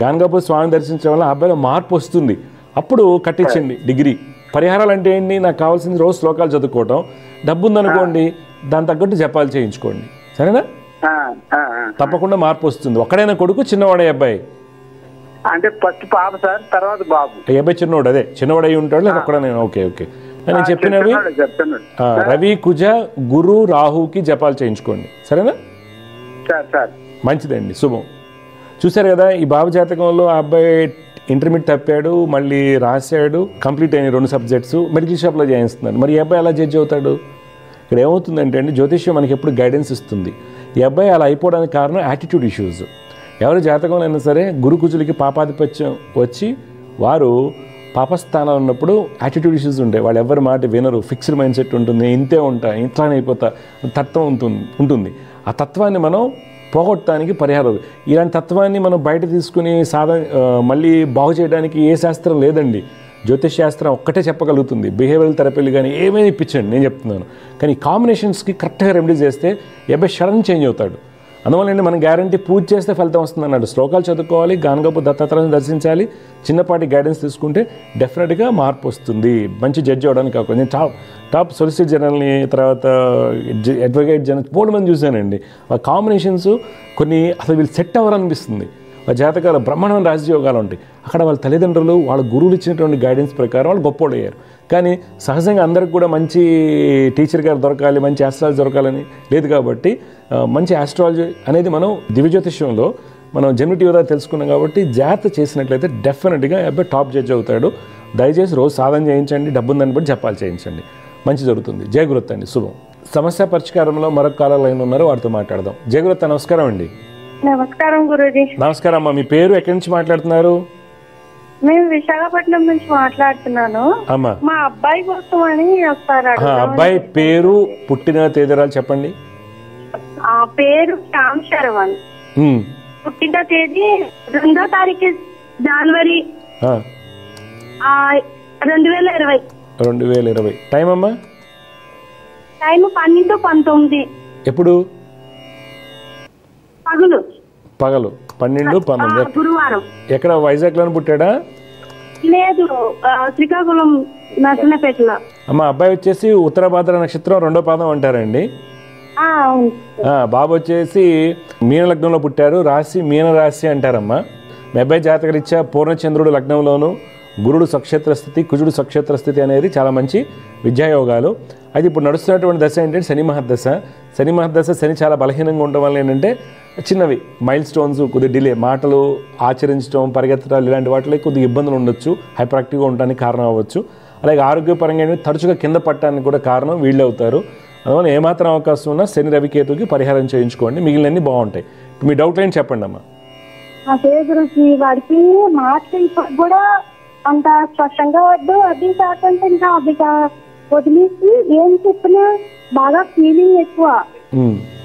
Speaker 1: గాన్గాపూర్ స్వామిని దర్శించడం వల్ల అబ్బాయిలో మార్పు వస్తుంది. అప్పుడు కట్టించండి డిగ్రీ. పరిహారాలు అంటే ఏంటి? నాకు కావాల్సింది రోజు శ్లోకాలు చదువుకోవటం, డబ్బు ఉందనుకోండి దాని తగ్గట్టు జపాలు చేయించుకోండి. సరేనా? తప్పకుండా మార్పు వస్తుంది. ఒక్కడైనా కొడుకు, చిన్నవాడే అబ్బాయి?
Speaker 3: అంటే ఫస్ట్ పాప సార్, తర్వాత బాబు.
Speaker 1: అబ్బాయి చిన్నవాడు, అదే చిన్నవాడు అయి ఉంటాడు లేదా ఒక్కడ? నేను ఓకే ఓకే నేను చెప్పినవి రవి కుజ గురు రాహుకి జపాలు చేయించుకోండి. సరేనా?
Speaker 3: సార్
Speaker 1: మంచిదండి, శుభం. చూశారు కదా, ఈ బాబు జాతకంలో ఆ అబ్బాయి ఇంటర్మీడియట్ తప్పాడు, మళ్ళీ రాశాడు, కంప్లీట్ అయిన 2 సబ్జెక్ట్స్, మెడికల్ షాప్లో చేయిస్తున్నాడు. మరి ఈ అబ్బాయి ఎలా జడ్జి అవుతాడు? ఇక్కడ ఏమవుతుందంటే అండి, జ్యోతిష్యం మనకి ఎప్పుడు గైడెన్స్ ఇస్తుంది. ఈ అబ్బాయి అలా అయిపోవడానికి కారణం యాటిట్యూడ్ ఇష్యూస్. ఎవరి జాతకంలో అయినా సరే గురుకుజులకి పాపాధిపత్యం వచ్చి వారు పాపస్థానాలు ఉన్నప్పుడు యాటిట్యూడ్ ఇష్యూస్ ఉంటాయి. వాళ్ళు ఎవరి మాట వినరు, ఫిక్స్డ్ మైండ్ సెట్ ఉంటుంది, ఇంతే ఉంటా, ఇంట్లానే అయిపోతా తత్వం ఉంటుంది. ఆ తత్వాన్ని మనం పోగొట్టడానికి పరిహారం. ఇలాంటి తత్వాన్ని మనం బయట తీసుకుని మళ్ళీ బాగు చేయడానికి ఏ శాస్త్రం లేదండి. జ్యోతిష్ శాస్త్రం ఒక్కటే చెప్పగలుగుతుంది. బిహేవియరల్ థెరపీలు కానీ ఏమైనా ఇప్పించండి, నేను చెప్తున్నాను. కానీ కాంబినేషన్స్కి కరెక్ట్గా రెమెడీ చేస్తే అబ్బాయి సడన్ చేంజ్ అవుతాడు. అందువల్ల మనం గ్యారంటీ పూజ చేస్తే ఫలితం వస్తుంది అన్నాడు. శ్లోకాలు చదువుకోవాలి, గానగోపు దత్తాత్రేయుని దర్శించాలి, చిన్నపాటి గైడెన్స్ తీసుకుంటే డెఫినెట్గా మార్పు వస్తుంది. మంచి జడ్జి అవ్వడానికి కాకుండా నేను టాప్ సొలిసిటర్ జనరల్ని, తర్వాత అడ్వకేట్ జనరల్ బోల్డ్ మంది చూశానండి. ఆ కాంబినేషన్స్ కొన్ని అసలు వీళ్ళు సెట్ అవ్వాలనిపిస్తుంది. ఆ జాతకాల బ్రహ్మాండమైన రాజయోగాలు ఉంటాయి. అక్కడ వాళ్ళ తల్లిదండ్రులు వాళ్ళ గురువులు ఇచ్చినటువంటి గైడెన్స్ ప్రకారం వాళ్ళు గొప్పోళ్ళు అయ్యారు. కానీ సహజంగా అందరికి కూడా మంచి టీచర్ గారు దొరకాలి, మంచి ఆస్ట్రాలజీ దొరకాలని లేదు. కాబట్టి మంచి ఆస్ట్రాలజీ అనేది మనం దివ్యజ్యోతిష్యంలో మనం జెమిని ద్వారా తెలుసుకున్నాం. కాబట్టి జాగ్రత్త చేసినట్లయితే డెఫినెట్గా అబ్బాయి టాప్ జడ్జ్ అవుతాడు. దయచేసి రోజు సాధన చేయించండి, డబ్బుందని బట్టి జపాలు చేయించండి, మంచి జరుగుతుంది. జయగురుత్ అండి, శుభం. సమస్య పరిష్కారంలో మరొక కాలర్ లైన్ ఉన్నారు, వారితో మాట్లాడదాం. జయగురుత్, నమస్కారం అండి.
Speaker 2: నమస్కారం గురూజీ.
Speaker 1: నమస్కారం అమ్మా, మీ పేరు, ఎక్కడి నుంచి మాట్లాడుతున్నారు?
Speaker 2: మేము విశాఖపట్నం నుంచి మాట్లాడుతున్నాను.
Speaker 1: అమ్మా,
Speaker 2: మా అబ్బాయి కోసం అని వస్తారు.
Speaker 1: అబ్బాయి పేరు, పుట్టిన తేదీరాలు చెప్పండి.
Speaker 2: ఆ పేరు శ్యామ్ శరవణ్. పుట్టిన తేదీ 2వ తారీఖు జనవరి 2020.
Speaker 1: 2020. టైం అమ్మా?
Speaker 2: టైం 12-19.
Speaker 1: ఎప్పుడు? పగలు 12-19.
Speaker 2: గురువారం.
Speaker 1: ఎక్కడ, వైజాగ్లోనే పుట్టాడా?
Speaker 2: లేదు, శ్రీకాకుళం నర్సనపేటలో.
Speaker 1: అమ్మ, అబ్బాయి వచ్చేసి ఉత్తరాభాద్ర నక్షత్రం 2వ పాదం అంటారండి. బాబు వచ్చేసి మీన లగ్నంలో పుట్టారు, రాశి మీన రాశి అంటారమ్మా. మీ అబ్బాయి జాతకరీత్యా పూర్ణచంద్రుడు లగ్నంలోను, గురుడు సక్షేత్ర స్థితి, కుజుడు సక్షేత్ర స్థితి అనేది చాలా మంచి విద్యాయోగాలు. అయితే ఇప్పుడు నడుస్తున్నటువంటి దశ ఏంటంటే శని మహర్దశ. శని మహర్దశ, శని చాలా బలహీనంగా ఉండడం వల్ల ఏంటంటే చిన్నవి మైల్ స్టోన్స్, కొద్దిగా డిలే, మాటలు ఆచరించడం, పరిగెత్తడాలు ఇలాంటి వాటిలో కొద్దిగా ఇబ్బందులు ఉండొచ్చు, హైపర్ యాక్టివ్గా ఉండడానికి కారణం అవ్వచ్చు. అలాగే ఆరోగ్యపరంగా తరచుగా కింద పట్టడానికి కూడా కారణం వీళ్ళు అవుతారు. అందువల్ల ఏమాత్రం అవకాశం ఉన్నా శని రవికేతుకి పరిహారం చేయించుకోండి, మిగిలినన్నీ బాగుంటాయి. మీ డౌట్ ఏంటి చెప్పండి అమ్మా.
Speaker 2: అదే గురించి వాడికి మాటలు ఇప్పుడు కూడా అంత స్పష్టంగా వద్దు, అది కాకుండా ఇంకా అది వదిలేసి ఏం చెప్పినా బాగా ఫీలింగ్ ఎక్కువ,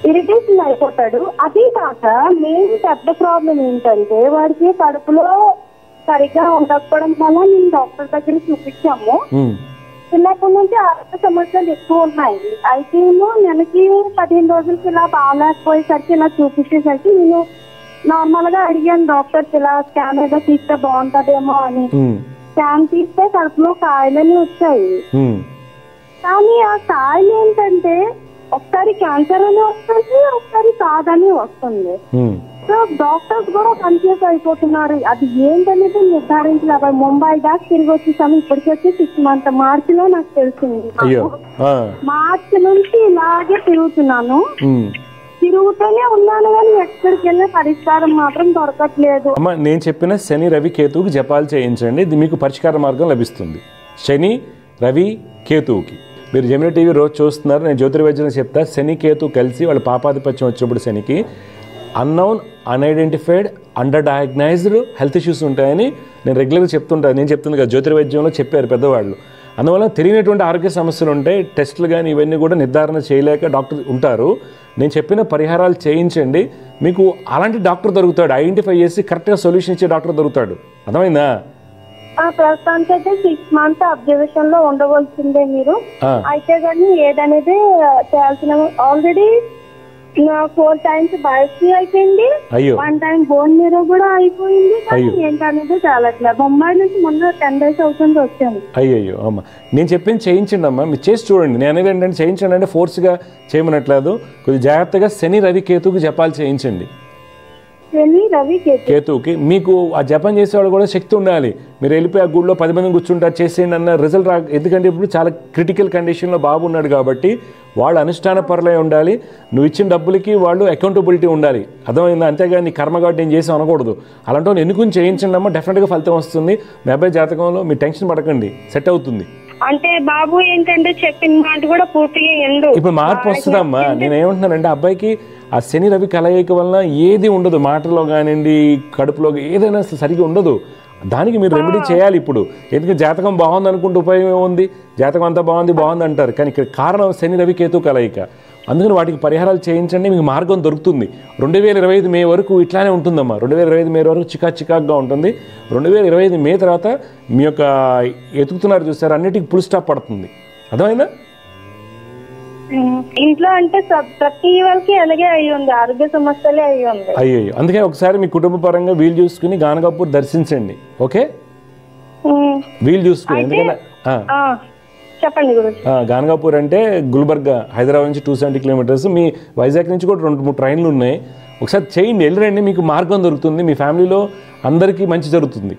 Speaker 2: ఇరిటేషన్ అయిపోతాడు. అది కాక మెయిన్ పెద్ద ప్రాబ్లం ఏంటంటే వాడికి కడుపులో సరిగ్గా ఉండకపోవడం వల్ల మేము డాక్టర్ దగ్గర చూపించాము. చిన్నప్పటి నుంచి ఆరోగ్య సమస్యలు ఎక్కువ ఉన్నాయి. అయితే నెలకి 15 రోజులకి ఇలా బాగాలేకపోయేసరికి ఇలా చూపించేసరికి నేను నార్మల్ గా అడిగాను డాక్టర్స్, ఇలా స్కాన్ ఏదో తీస్తే బాగుంటదేమో అని. స్కాన్ తీస్తే కడుపులో కాయలని వచ్చాయి. కానీ ఆ కాయలు ఏంటంటే ఒకసారి క్యాన్సర్ అని వస్తుంది, ఒకసారి కాదని వస్తుంది. సో డాక్టర్స్ కూడా కన్ఫ్యూజ్ అయిపోతున్నారు. అది ఏంటనేది నిర్ధారించలేదు. ముంబై దాకా తిరిగి వచ్చేసాము, ఇప్పటికి వచ్చి 6 months. మార్చిలో నాకు తెలిసింది. మార్చి నుంచి ఇలాగే తిరుగుతున్నాను, తిరుగుతూనే ఉన్నాను, కానీ ఎక్కడికి వెళ్ళే పరిష్కారం మాత్రం దొరకట్లేదు.
Speaker 1: అమ్మా, నేను చెప్పిన శని రవి కేతువుకి జపాలు చేయించండి, ఇది మీకు పరిష్కార మార్గం లభిస్తుంది. శని రవి కేతువుకి మీరు జెమిని టీవీ రోజు చూస్తున్నారు, నేను జ్యోతిర్వైద్యం చెప్తా. శని కేతు కలిసి వాళ్ళ పాపాధిపత్యం వచ్చినప్పుడు శనికి unknown, unidentified, under డయాగ్నైజ్డ్ health issues ఉంటాయని నేను రెగ్యులర్గా చెప్తుంటాను. నేను చెప్తుంది కదా, జ్యోతిర్వైద్యంలో చెప్పారు పెద్దవాళ్ళు. అందువల్ల తెలియనటువంటి ఆరోగ్య సమస్యలు ఉంటాయి, టెస్టులు కానీ ఇవన్నీ కూడా నిర్ధారణ చేయలేక డాక్టర్ ఉంటారు. నేను చెప్పిన పరిహారాలు చేయించండి, మీకు అలాంటి డాక్టర్ దొరుకుతాడు, ఐడెంటిఫై చేసి కరెక్ట్గా సొల్యూషన్ ఇచ్చే డాక్టర్ దొరుకుతాడు. అర్థమైందా?
Speaker 2: ప్రస్తుతానికి అయితే 6 months అబ్జర్వేషన్ లో ఉండవలసిందే మీరు. అయితే కానీ ఏదనేది చేయాల్సిన, ఆల్రెడీ 4 times బయోప్సీ అయిపోయింది, 1 time బోన్ మీరో కూడా అయిపోయింది. కానీ ఏంటనేది చాలట్లే. బొంబాయి నుంచి మొన్న 10 days అవుతుంది వచ్చాను.
Speaker 1: అయ్యో అమ్మ, నేను చెప్పింది చేయించండి అమ్మా, మీరు చేసి చూడండి. నేను అనేది ఏంటంటే చేయించండి అంటే ఫోర్స్గా చేయమనట్లేదు, కొద్దిగా జాగ్రత్తగా శని రవి కేతుకి జపాలు చేయించండి. కేతువుకి. మీకు ఆ జపం చేసేవాళ్ళు కూడా శక్తి ఉండాలి. మీరు వెళ్ళిపోయి ఆ గుడిలో 10 మందిని కూర్చుంటారు చేసేయండి అన్న రిజల్ట్ ఎందుకంటే ఇప్పుడు చాలా క్రిటికల్ కండిషన్లో బాబు ఉన్నాడు కాబట్టి వాళ్ళు అనుష్ఠాన పరులై ఉండాలి. నువ్వు ఇచ్చిన డబ్బులకి వాళ్ళు అకౌంటబిలిటీ ఉండాలి. అర్థమైందా? అంతేగాని నీ కర్మగాడు నేను చేసి అనకూడదు. అలాంటి వాళ్ళు ఎన్నుకుని చేయించండి అమ్మా, డెఫినెట్గా ఫలితం వస్తుంది. మీ అబ్బాయి జాతకంలో మీరు టెన్షన్ పడకండి, సెట్ అవుతుంది.
Speaker 4: అంటే బాబు ఏంటంటే చెప్పిన మాట కూడా పూర్తిగా ఎందు.
Speaker 1: ఇప్పుడు మార్పు వస్తుందమ్మా. నేనేమంటున్నానంటే అబ్బాయికి ఆ శని రవి కలయిక వలన ఏది ఉండదు, మాటలో కానివ్వండి కడుపులో ఏదైనా సరిగ్గా ఉండదు. దానికి మీరు రెమెడీ చేయాలి ఇప్పుడు. ఎందుకంటే జాతకం బాగుంది అనుకుంటే ఉపయోగం ఏముంది? జాతకం అంతా బాగుంది అంటారు, కానీ ఇక్కడ కారణం శని రవి కేతు కలయిక. అందుకని వాటికి పరిహారాలు చేయించండి, మీకు మార్గం దొరుకుతుంది. 2025 మే వరకు ఇట్లానే ఉంటుందమ్మా. 2025 మే వరకు చికాక్గా ఉంటుంది. 2025 మే తర్వాత మీ యొక్క ఎతుకుతున్నారు చూస్తారు అన్నిటికీ ఫుల్ స్టాప్ పడుతుంది. అర్థమైందా?
Speaker 4: ఇంట్లో అంటే ప్రతి వాళ్ళకి అలాగే అయ్యి ఉంది, ఆరోగ్య సమస్యలే అయ్యి ఉంది.
Speaker 1: అయ్యో, అందుకే ఒకసారి మీ కుటుంబ పరంగా వీలు చూసుకుని గానగాపూర్ దర్శించండి. ఓకే, వీలు చూసుకుని. ఎందుకంటే
Speaker 4: చెప్పండి గురుజీ.
Speaker 1: గానగాపూర్ అంటే గుల్బర్గా, హైదరాబాద్ నుంచి 270 కిలోమీటర్స్. మీ వైజాగ్ నుంచి కూడా 2-3 ట్రైన్లు ఉన్నాయి. ఒకసారి చేయండి, వెళ్ళరండి, మీకు మార్గం దొరుకుతుంది. మీ ఫ్యామిలీలో అందరికీ మంచి జరుగుతుంది.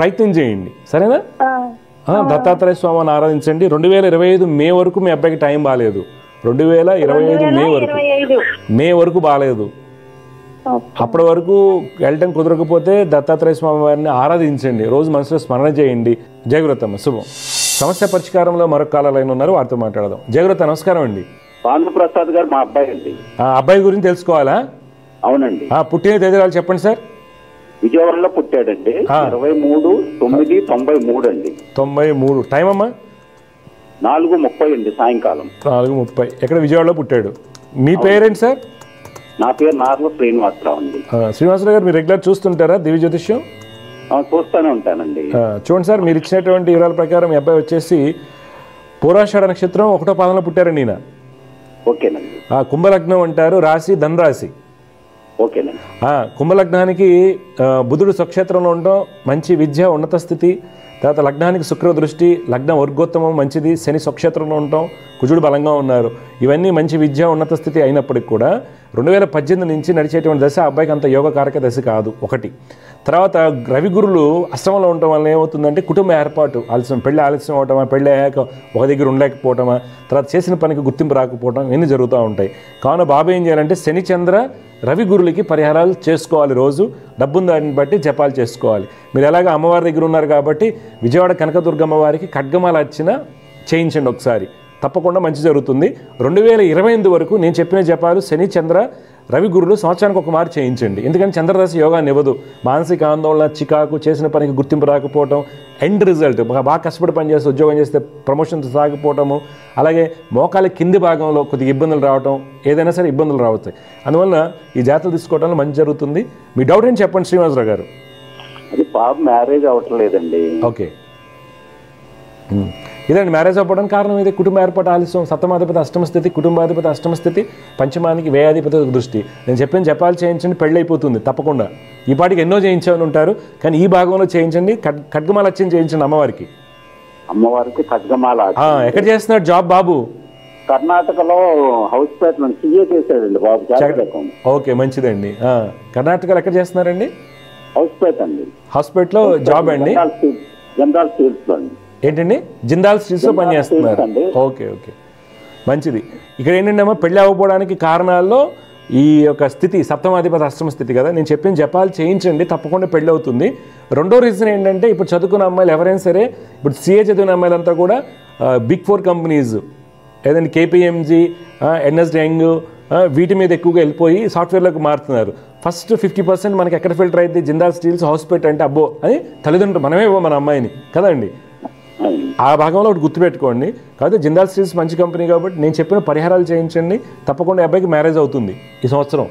Speaker 1: ప్రయత్నం చేయండి, సరేనా? దత్తాత్రేయ స్వామిని ఆరాధించండి. 2025 మే వరకు మీ అబ్బాయికి టైం బాగాలేదు. 2025 మే వరకు బాగాలేదు. అప్పటి వరకు వెళ్ళటం కుదరకపోతే దత్తాత్రేయ స్వామి వారిని ఆరాధించండి, రోజు మనసులో స్మరణ చేయండి. జయగురతమ్మ, శుభం. సమస్య పరిష్కారంలో మరొక కాలైన ఉన్నారు, వారితో మాట్లాడదాం. జయగురత, నమస్కారం అండి.
Speaker 5: భానుప్రసాద్ గారు మా అబ్బాయి అండి.
Speaker 1: అబ్బాయి గురించి తెలుసుకోవాలా?
Speaker 5: అవునండి.
Speaker 1: పుట్టిన తేదీలు చెప్పండి సార్.
Speaker 5: విజయవాడలో పుట్టాడండి. 23/9/93 అండి.
Speaker 1: 93. టైం అమ్మా?
Speaker 5: 4:30 అండి సాయంకాలం.
Speaker 1: 4:30. ఎక్కడ? విజయవాడలో పుట్టాడు. మీ పేరేంటి సార్?
Speaker 5: నా పేరు నార్ల శ్రీనివాసరావు అండి.
Speaker 1: శ్రీనివాసరావు గారు, మీరు రెగ్యులర్ చూస్తుంటారా దివ్య జ్యోతిష్యం?
Speaker 5: చూస్తూనే ఉంటానండి.
Speaker 1: చూడండి సార్, మీరు ఇచ్చినటువంటి వివరాల ప్రకారం మీ అబ్బాయి వచ్చేసి పూర్వాషాఢ నక్షత్రం 1వ పాదంలో పుట్టారండి ఈయన.
Speaker 5: ఓకేనండి.
Speaker 1: కుంభలగ్నం అంటారు, రాశి ధనరాశి.
Speaker 5: ఓకేనండి.
Speaker 1: కుంభలగ్నానికి బుధుడు స్వక్షేత్రంలో ఉండడం మంచి విద్య, ఉన్నత స్థితి. తర్వాత లగ్నానికి శుక్ర దృష్టి, లగ్నం వర్గోత్తమం మంచిది. శని స్వక్షేత్రంలో ఉండటం, కుజుడు బలంగా ఉన్నారు. ఇవన్నీ మంచి విద్య, ఉన్నత స్థితి అయినప్పటికి కూడా 2018 నుంచి నడిచేటువంటి దశ అబ్బాయికి అంత యోగకారక దశ కాదు. ఒకటి. తర్వాత రవి గురులు అష్టమంలో ఉండటం వల్ల ఏమవుతుందంటే కుటుంబ ఏర్పాటు ఆలస్యం, పెళ్ళి ఆలస్యం అవటమా, పెళ్ళి అయ్యాక ఒక దగ్గర ఉండలేకపోవటమా, తర్వాత చేసిన పనికి గుర్తింపు రాకపోవటం, ఇవన్నీ జరుగుతూ ఉంటాయి. కావున బాబు ఏం చేయాలంటే శని చంద్ర రవి గురులకి పరిహారాలు చేసుకోవాలి. రోజు డబ్బును దాన్ని బట్టి జపాలు చేసుకోవాలి. మీరు ఎలాగ అమ్మవారి దగ్గర ఉన్నారు కాబట్టి విజయవాడ కనకదుర్గమ్మ వారికి ఖడ్గమాల అర్చన చేయించండి ఒకసారి, తప్పకుండా మంచి జరుగుతుంది. 2028 వరకు నేను చెప్పిన జపాలు శని చంద్ర రవి గురులు సంవత్సరానికి ఒక మారు చేయించండి. ఎందుకంటే చంద్రదశ యోగాన్ని ఇవ్వదు. మానసిక ఆందోళన, చికాకు, చేసిన పనికి గుర్తింపు రాకపోవటం, ఎండ్ రిజల్ట్ బాగా కష్టపడి పనిచేస్తే ఉద్యోగం చేస్తే ప్రమోషన్స్ సాగిపోవటము, అలాగే మోకాల కింది భాగంలో కొద్దిగా ఇబ్బందులు రావటం, ఏదైనా సరే ఇబ్బందులు రావుతాయి. అందువల్ల ఈ జాతలు తీసుకోవడంలో మంచి జరుగుతుంది. మీ డౌట్ ఏంటి చెప్పండి శ్రీనివాసరావు గారు.
Speaker 5: అది బాబు మ్యారేజ్ అవ్వట్లేదండి.
Speaker 1: ఓకే, ఇదండి మ్యారేజ్ అవ్వడానికి కారణం ఇది. కుటుంబ ఏర్పాటు ఆలస్యం, సప్తమాధిపతి అష్టమస్థితి, కుటుంబాధిపతి అష్టమస్థితి, పంచమానికి వ్యయాధిపతి దృష్టి. నేను చెప్పిన జపాలు చేయించండి, పెళ్ళి అయిపోతుంది తప్పకుండా. ఈ పాటికి ఎన్నో చేయించామని ఉంటారు, కానీ ఈ భాగంలో చేయించండి. ఖడ్గమాల అర్చన చేయించండి అమ్మవారికి.
Speaker 5: ఖడ్గమాల
Speaker 1: ఎక్కడ చేస్తున్నాడు జాబ్ బాబు?
Speaker 5: కర్ణాటకలో హౌస్ పేట్ సీఏ చేశాడండి బాబు.
Speaker 1: ఓకే, మంచిదండి. కర్ణాటకలో ఎక్కడ చేస్తున్నారండి?
Speaker 5: హౌస్ పేట్ అండి.
Speaker 1: హాస్పిటల్లో జాబ్ అండి.
Speaker 5: జనరల్ స్టీల్స్ లో అండి.
Speaker 1: ఏంటండి? జిందాల్ స్టీల్స్లో పనిచేస్తున్నారు. ఓకే ఓకే, మంచిది. ఇక్కడ ఏంటంటే అమ్మా, పెళ్ళి అవ్వకపోవడానికి కారణాల్లో ఈ యొక్క స్థితి సప్తమాధిపతి అష్టమ స్థితి కదా. నేను చెప్పిన జపాలు చేయించండి, తప్పకుండా పెళ్ళి అవుతుంది. రెండో రీజన్ ఏంటంటే, ఇప్పుడు చదువుకున్న అమ్మాయిలు ఎవరైనా సరే, ఇప్పుడు CA చదివిన అమ్మాయిలంతా కూడా బిగ్ 4 కంపెనీస్ ఏదంటే KPMG, ఎన్ఎస్ యంగ్ వీటి మీద ఎక్కువగా వెళ్ళిపోయి సాఫ్ట్వేర్లకు మారుతున్నారు. ఫస్ట్ 50% మనకి ఎక్కడ ఫిల్టర్ అయితే జిందాల్ స్టీల్స్, హాస్పిటల్ అంటే అబ్బో అని తల్లిదండ్రులు మనమే ఇవ్వ మన అమ్మాయిని కదండి. ఆ భాగంలో ఒకటి గుర్తుపెట్టుకోండి. కాబట్టి జిందాల్ స్టీల్స్ మంచి కంపెనీ కాబట్టి నేను చెప్పిన పరిహారాలు చేయించండి, తప్పకుండా అబ్బాయికి మ్యారేజ్ అవుతుంది ఈ సంవత్సరం.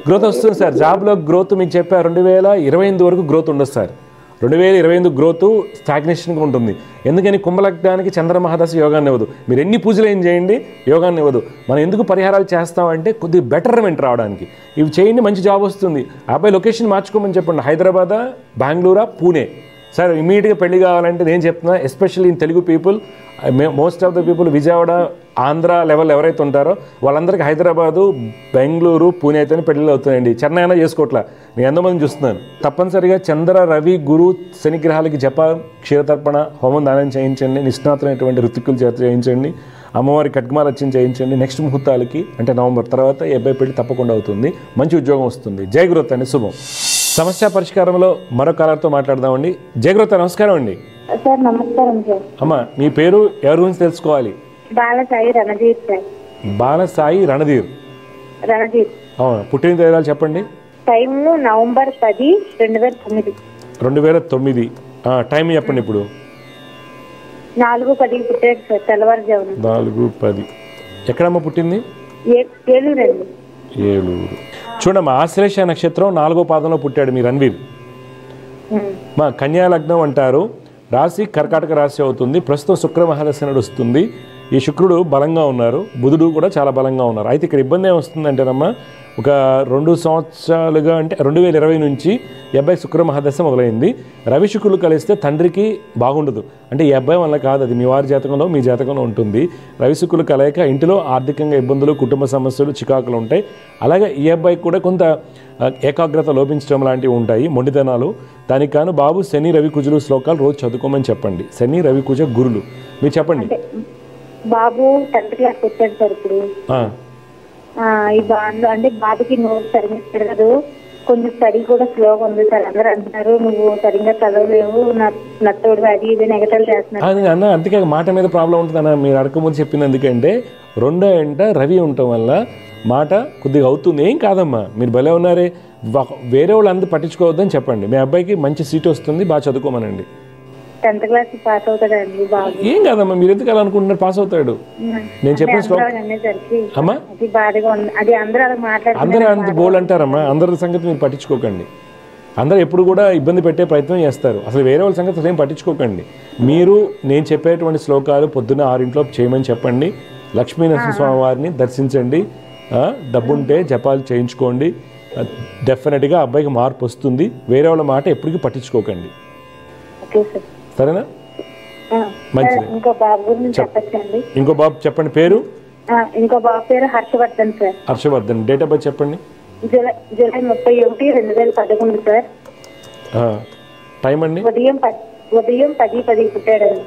Speaker 1: గ్రోత్ వస్తుంది సార్. జాబ్లో గ్రోత్ మీకు చెప్పా 2028 వరకు గ్రోత్ ఉండదు సార్. 2028 గ్రోత్ స్టాగ్నేషన్గా ఉంటుంది. ఎందుకని? కుంభలగ్నానికి చంద్ర మహాదశ యోగాన్ని ఇవ్వదు. మీరు ఎన్ని పూజలు ఏం చేయండి, యోగాన్ని ఇవ్వదు. మనం ఎందుకు పరిహారాలు చేస్తామంటే కొద్దిగా బెటర్మెంట్ రావడానికి. ఇవి చేయండి, మంచి జాబ్ వస్తుంది. అబ్బాయి లొకేషన్ మార్చుకోమని చెప్పండి. హైదరాబాదా, బెంగళూరా, పూణే సార్ ఇమీడియట్గా పెళ్లి కావాలంటే నేను చెప్తున్నా, especially in Telugu people, most of the people Vijayawada Andhra level ఎవరైతే ఉంటారో వాళ్ళందరికీ హైదరాబాదు, బెంగళూరు, పూణే అయితేనే పెళ్ళిళ్ళు అవుతాయండి. చెన్నై అయినా చేసుకోవట్లా. నేను ఎంతోమంది చూస్తున్నాను. తప్పనిసరిగా చంద్ర, రవి, గురు, శనిగ్రహాలకి జప, క్షీరతర్పణ, హోమం దానం చేయించండి. నిష్ణాతులైనటువంటి ఋతుక్కులు చేత చేయించండి. అమ్మవారి ఖడ్గమాల అర్చన చేయించండి. నెక్స్ట్ ముహూర్తాలకి అంటే నవంబర్ తర్వాత ఈ అబ్బాయి పెళ్లి తప్పకుండా అవుతుంది. మంచి ఉద్యోగం వస్తుంది. జయగురుత అండి, శుభం. సమస్య పరిష్కారంలో మరో కాలర్తో మాట్లాడదామండి. జయగురుత, నమస్కారం అండి.
Speaker 4: సార్ నమస్కారం సార్.
Speaker 1: అమ్మ, మీ పేరు, ఎవరి గురించి తెలుసుకోవాలి?
Speaker 4: బాలసాయి రణధీర్ సార్.
Speaker 1: బాలసాయి రణధీర్. అవును, పుట్టిన తేదీలు చెప్పండి.
Speaker 4: Time November 10, 2009.
Speaker 1: 2009. టైం చెప్పండి ఇప్పుడు.
Speaker 4: 4:10 పుట్టాడు సార్, తెల్లవారుజామున.
Speaker 1: 4:10. ఎక్కడమ్మా పుట్టింది?
Speaker 4: ఏలూరు అండి.
Speaker 1: ఏలూరు. చూడమ్మా, ఆశ్లేష నక్షత్రం 4వ పాదంలో పుట్టాడు మీ రణవీర్. మా కన్యా లగ్నం అంటారు. రాశి కర్కాటక రాశి అవుతుంది. ప్రస్తుతం శుక్ర మహాదశ నడుస్తుంది. ఈ శుక్రుడు బలంగా ఉన్నారు, బుధుడు కూడా చాలా బలంగా ఉన్నారు. అయితే ఇక్కడ ఇబ్బంది ఏమొస్తుందంటేనమ్మా, ఒక 2 సంవత్సరాలుగా అంటే 2020 నుంచి ఈ అబ్బాయి శుక్ర మహాదశ మొదలైంది. రవి శుక్రులు కలిస్తే తండ్రికి బాగుండదు. అంటే ఈ అబ్బాయి వల్ల కాదు, అది మీ వారి జాతకంలో, మీ జాతకంలో ఉంటుంది. రవి శుక్రులు కలయిక ఇంటిలో ఆర్థికంగా ఇబ్బందులు, కుటుంబ సమస్యలు, చికాకులు ఉంటాయి. అలాగే ఈ అబ్బాయికి కూడా కొంత ఏకాగ్రత లోపించడం లాంటివి ఉంటాయి, మొండితనాలు. దానికి కాను బాబు శని, రవి, కుజులు శ్లోకాలు రోజు చదువుకోమని చెప్పండి. శని, రవి, కుజ గురులు మీరు చెప్పండి.
Speaker 4: బాబు 10th క్లాస్ వచ్చాడు సార్ ఇప్పుడు. ఈ బాండ్ అంటే బాబుకి నోరు సరిగ్గా తిరగదు, కొంచెం స్టడీ కూడా స్లోగా ఉంది సార్. అందరూ అంటున్నారు నువ్వు సరిగ్గా చదవలేవు, నత్తోడు అది ఇది నెగటివ్ చేస్తున్నారు
Speaker 1: అన్న. అందుకే మాట మీద ప్రాబ్లం ఉంటుంది అన్న. మీరు అడగముందు చెప్పింది ఎందుకంటే 2 ఎంట రవి ఉండటం వల్ల మాట కొద్దిగా అవుతుంది. ఏం కాదమ్మా, మీరు భలే ఉన్నారే. వేరే వాళ్ళు అందరూ పట్టించుకోవద్దని చెప్పండి. మీ అబ్బాయికి మంచి సీట్ వస్తుంది, బాగా చదువుకోమనండి.
Speaker 4: 10th క్లాస్ పాస్ అవుతాడండి బాబు.
Speaker 1: ఏం కాదమ్మా, మీరు ఎందుకు అలా అనుకుంటున్నారు? పాస్ అవుతాడు. నేను చెప్పిన అమ్మా, అందరూ అంత బోల్ అంటారమ్మా. అందరి సంగతి మీరు పట్టించుకోకండి. అందరూ ఎప్పుడు కూడా ఇబ్బంది పెట్టే ప్రయత్నం చేస్తారు. అసలు వేరే వాళ్ళ సంగతి ఏం పట్టించుకోకండి. మీరు నేను చెప్పేటువంటి శ్లోకాలు పొద్దున్న 6 చేయమని చెప్పండి. లక్ష్మీ నరసింహస్వామి వారిని దర్శించండి. డబ్బుంటే జపాలు చేయించుకోండి. డెఫినెట్గా అబ్బాయికి మార్పు వస్తుంది. వేరే వాళ్ళ మాట ఎప్పటికీ పట్టించుకోకండి. సరేనా? మంచిది.
Speaker 4: ఇంకో బాబు గురించి చెప్పండి.
Speaker 1: ఇంకో బాబు చెప్పండి పేరు.
Speaker 4: ఇంకో బాబు పేరు Harshavardhan sir.
Speaker 1: Harshavardhan. Date of birth చెప్పండి.
Speaker 4: July 31, 2011 sir.
Speaker 1: టైం అండి?
Speaker 4: ఉదయం 10:10 పుట్టాడండి.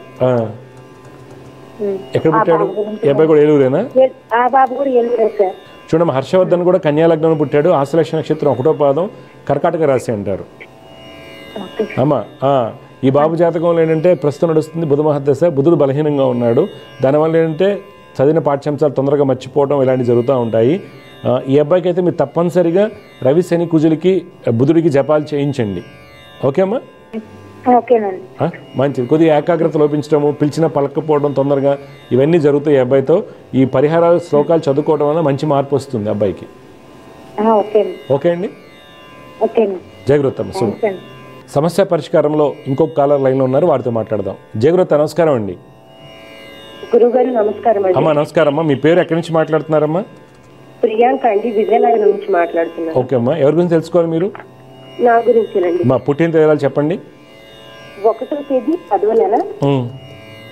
Speaker 1: ఎక్కడ పుట్టాడు? ఈ అబ్బాయి కూడా ఏలూరేనా?
Speaker 4: ఆ బాబు కూడా ఏలూరే సార్.
Speaker 1: చూడమ్మా, హర్షవర్ధన్ కూడా కన్యా లగ్నంలో పుట్టాడు. ఆశ్లేష నక్షత్రం 1వ పాదం, కర్కాటక రాశి అంటారు. అమ్మా, ఈ బాబు జాతకంలో ఏంటంటే ప్రస్తుతం నడుస్తుంది బుధ మహాదశ. బుధుడు బలహీనంగా ఉన్నాడు. దానివల్ల ఏంటంటే చదివిన పాఠ్యాంశాలు తొందరగా మర్చిపోవడం ఇలాంటివి జరుగుతూ ఉంటాయి. ఈ అబ్బాయికి అయితే మీరు తప్పనిసరిగా రవి, శని, కుజులకి, బుధుడికి జపాలు చేయించండి. ఓకే అమ్మా? మంచిది. కొద్దిగా ఏకాగ్రత లోపించడము, పిలిచిన పలకపోవడం తొందరగా, ఇవన్నీ జరుగుతాయి. ఈ అబ్బాయితో ఈ పరిహారాలు శ్లోకాలు చదువుకోవడం వల్ల మంచి మార్పు వస్తుంది అబ్బాయికి. ఓకే అండి, జాగ్రత్త అమ్మ. సమస్య పరిష్కారంలో ఇంకొక కాలర్ లైన్లో ఉన్నారు, వారితో మాట్లాడదాం. జయగురుత, నమస్కారం అండి.
Speaker 6: గురుగారు నమస్కారం అండి.
Speaker 1: అమ్మా నమస్కారం అమ్మా. మీ పేరు ఎక్కడి నుంచి మాట్లాడుతున్నారమ్మా?
Speaker 6: ప్రియాంక అండి, విజయనగరం నుంచి మాట్లాడుతున్నాను.
Speaker 1: ఓకే అమ్మా, ఎవరి గురించి తెలుసుకోవాలి మీరు?
Speaker 6: నా గురించేనండి.
Speaker 1: మా పుట్టిన తేదీలు చెప్పండి.
Speaker 6: 1వ తేదీ 10వ నెల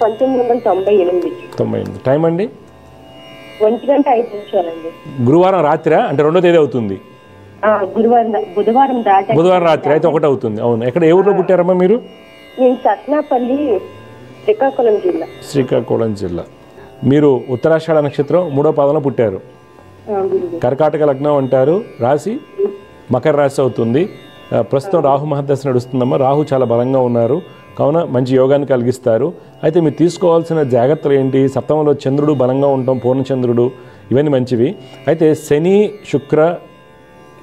Speaker 6: 1998.
Speaker 1: టైం అండి?
Speaker 6: 1:05
Speaker 1: గురువారం రాత్రి అంటే 2వ తేదీ అవుతుంది. బుధవారం రాత్రి అయితే 1 అవుతుంది. అవును. ఎక్కడ, ఏ ఊర్లో పుట్టారమ్మా మీరు?
Speaker 6: నేను సత్నాపల్లి, శ్రీకాకుళం జిల్లా.
Speaker 1: శ్రీకాకుళం జిల్లా. మీరు ఉత్తరాషాఢ నక్షత్రం 3వ పాదంలో పుట్టారు. కర్కాటక లగ్నం అంటారు. రాశి మకర రాశి అవుతుంది. ప్రస్తుతం రాహు మహాదశ నడుస్తుందమ్మా. రాహు చాలా బలంగా ఉన్నారు, కావున మంచి యోగాన్ని కలిగిస్తారు. అయితే మీరు తీసుకోవాల్సిన జాగ్రత్తలు ఏంటి? సప్తమంలో చంద్రుడు బలంగా ఉండటం, పూర్ణచంద్రుడు, ఇవన్నీ మంచివి. అయితే శని, శుక్ర,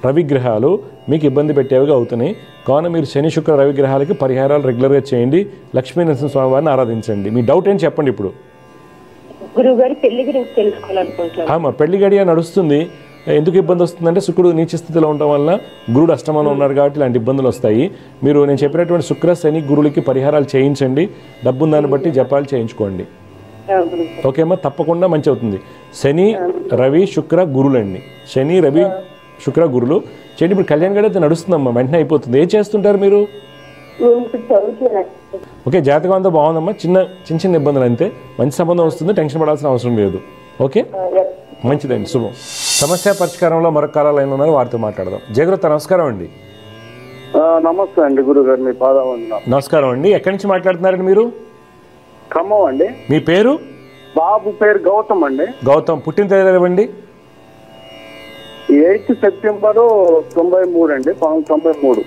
Speaker 1: రవిగ్రహాలు మీకు ఇబ్బంది పెట్టేవిగా అవుతున్నాయి. కావున మీరు శని, శుక్ర, రవిగ్రహాలకి పరిహారాలు రెగ్యులర్గా చేయండి. లక్ష్మీ నరసింహస్వామి వారిని ఆరాధించండి. మీ డౌట్ ఏంటి చెప్పండి ఇప్పుడు.
Speaker 6: గురుగారు పెళ్లి గురించి తెలుసుకోవాలనుకుంటున్నాను.
Speaker 1: పెళ్లి గడియ నడుస్తుంది. ఎందుకు ఇబ్బంది వస్తుందంటే శుక్రుడు నీచ స్థితిలో ఉండటం వల్ల, గురుడు అష్టమంలో ఉన్నారు కాబట్టి ఇలాంటి ఇబ్బందులు వస్తాయి. మీరు నేను చెప్పినటువంటి శుక్ర, శని, గురులకి పరిహారాలు చేయించండి. డబ్బును దాన్ని బట్టి జపాలు చేయించుకోండి. ఓకే అమ్మా, తప్పకుండా మంచి అవుతుంది. శని, రవి, శుక్ర, గురులండి. శని, రవి, శుక్ర, గురులు చేయండి. ఇప్పుడు కళ్యాణ్ గడి అయితే నడుస్తుందమ్మా, వెంటనే అయిపోతుంది. ఏం చేస్తుంటారు మీరు?
Speaker 6: నేను ఇప్పుడు చదువుతున్నాను.
Speaker 1: ఓకే, జాతకం అంతా బాగుందమ్మా. చిన్న చిన్న ఇబ్బందులు అంతే. మంచి సంబంధం వస్తుంది, టెన్షన్ పడాల్సిన అవసరం లేదు. ఓకే, మంచిదండి, శుభం. సమస్య పరిష్కారంలో మరొక కాలాలు అయిన ఉన్నారు, వారితో మాట్లాడదాం. జయగురుత నమస్కారం అండి.
Speaker 3: నమస్తే అండి గురుగారు, మీ పాదవందనం.
Speaker 1: నమస్కారం అండి. ఎక్కడి నుంచి మాట్లాడుతున్నారండి మీరు?
Speaker 3: ఖమ్మం అండి.
Speaker 1: మీ పేరు?
Speaker 3: బాబు పేరు గౌతమ్ అండి.
Speaker 1: గౌతమ్. పుట్టిన తేదీ ఇవ్వండి.
Speaker 3: 8 సెప్టెంబర్ 93 అండి, 93.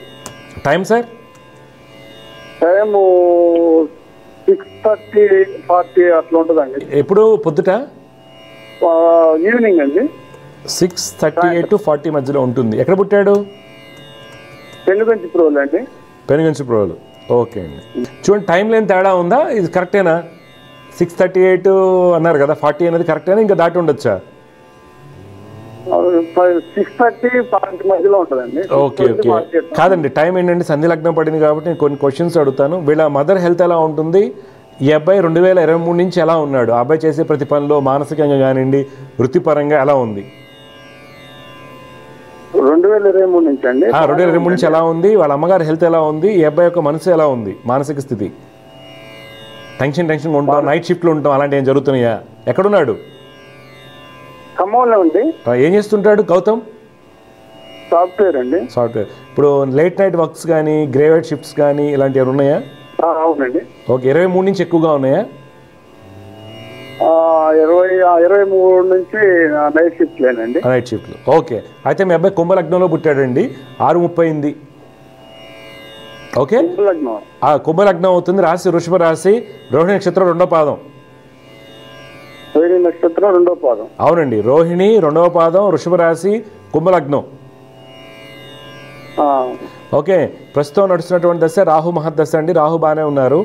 Speaker 1: Time sir?
Speaker 3: టైము 6:30, 40 అట్లా ఉంటుందండి.
Speaker 1: ఎప్పుడు పొద్దుట?
Speaker 3: ఈవినింగ్ అండి.
Speaker 1: 6:38 to 40 మధ్యలో ఉంటుంది. ఎక్కడ పుట్టాడు?
Speaker 3: పెనుగంచి ప్రోలు అండి.
Speaker 1: పెనుగంచి ప్రోలు. ఓకే అండి. చూడండి, టైంలో ఏం తేడా ఉందా? ఇది కరెక్టేనా? 6:38 అన్నారు కదా, 40 అనేది కరెక్టేనా, ఇంకా దాటి ఉండొచ్చా?
Speaker 3: 6:30, 40 మధ్యలో ఉంటుందండి.
Speaker 1: Okay okay. కాదండి, టైం ఏంటంటే సంధి లగ్నం పడింది కాబట్టి నేను కొన్ని క్వశ్చన్స్ అడుగుతాను. వీళ్ళ మదర్ హెల్త్ ఎలా ఉంటుంది? ఈ అబ్బాయి 2023 నుంచి ఎలా ఉన్నాడు? ఆ అబ్బాయి చేసే ప్రతి పనిలో మానసికంగా కానివ్వండి, వృత్తిపరంగా ఎలా ఉంది?
Speaker 3: 2023 నుంచి అండి.
Speaker 1: 2023 నుంచి ఎలా ఉంది? వాళ్ళ అమ్మగారి హెల్త్ ఎలా ఉంది? ఈ అబ్బాయి యొక్క మనసు ఎలా ఉంది? మానసిక స్థితి? టెన్షన్ ఉంటాం, నైట్ షిఫ్ట్లు ఉంటాం, అలాంటి ఏం జరుగుతున్నాయా? ఎక్కడున్నాడు?
Speaker 3: ఖమ్మంలో అండి.
Speaker 1: ఏం చేస్తుంటాడు గౌతమ్?
Speaker 3: సాఫ్ట్వేర్ అండి.
Speaker 1: సాఫ్ట్వేర్. ఇప్పుడు లేట్ నైట్ వర్క్స్ కానీ, గ్రేవైట్ షిఫ్ట్స్ కానీ ఇలాంటివి ఏమైనా ఉన్నాయా?
Speaker 3: అవునండి.
Speaker 1: ఓకే, 23 నుంచి ఎక్కువగా ఉన్నాయా?
Speaker 3: 23 నుంచి నైట్ షిఫ్ట్ లేనండి.
Speaker 1: నైట్ షిఫ్ట్లు. ఓకే, అయితే మీ అబ్బాయి కుంభలగ్నంలో పుట్టాడండి. 6:30. ఓకే, కుంభలగ్నం అవుతుంది. రాశి వృషభ రాశి, రోహిణి నక్షత్రం 2వ పాదం.
Speaker 3: రోహిణి నక్షత్రం 2వ పాదం.
Speaker 1: అవునండి, రోహిణి 2వ పాదం, వృషభ రాశి, కుంభలగ్నం. ఓకే, ప్రస్తుతం నడుస్తున్నటువంటి దశ రాహు మహద్దశ అండి. రాహు బాగానే ఉన్నారు.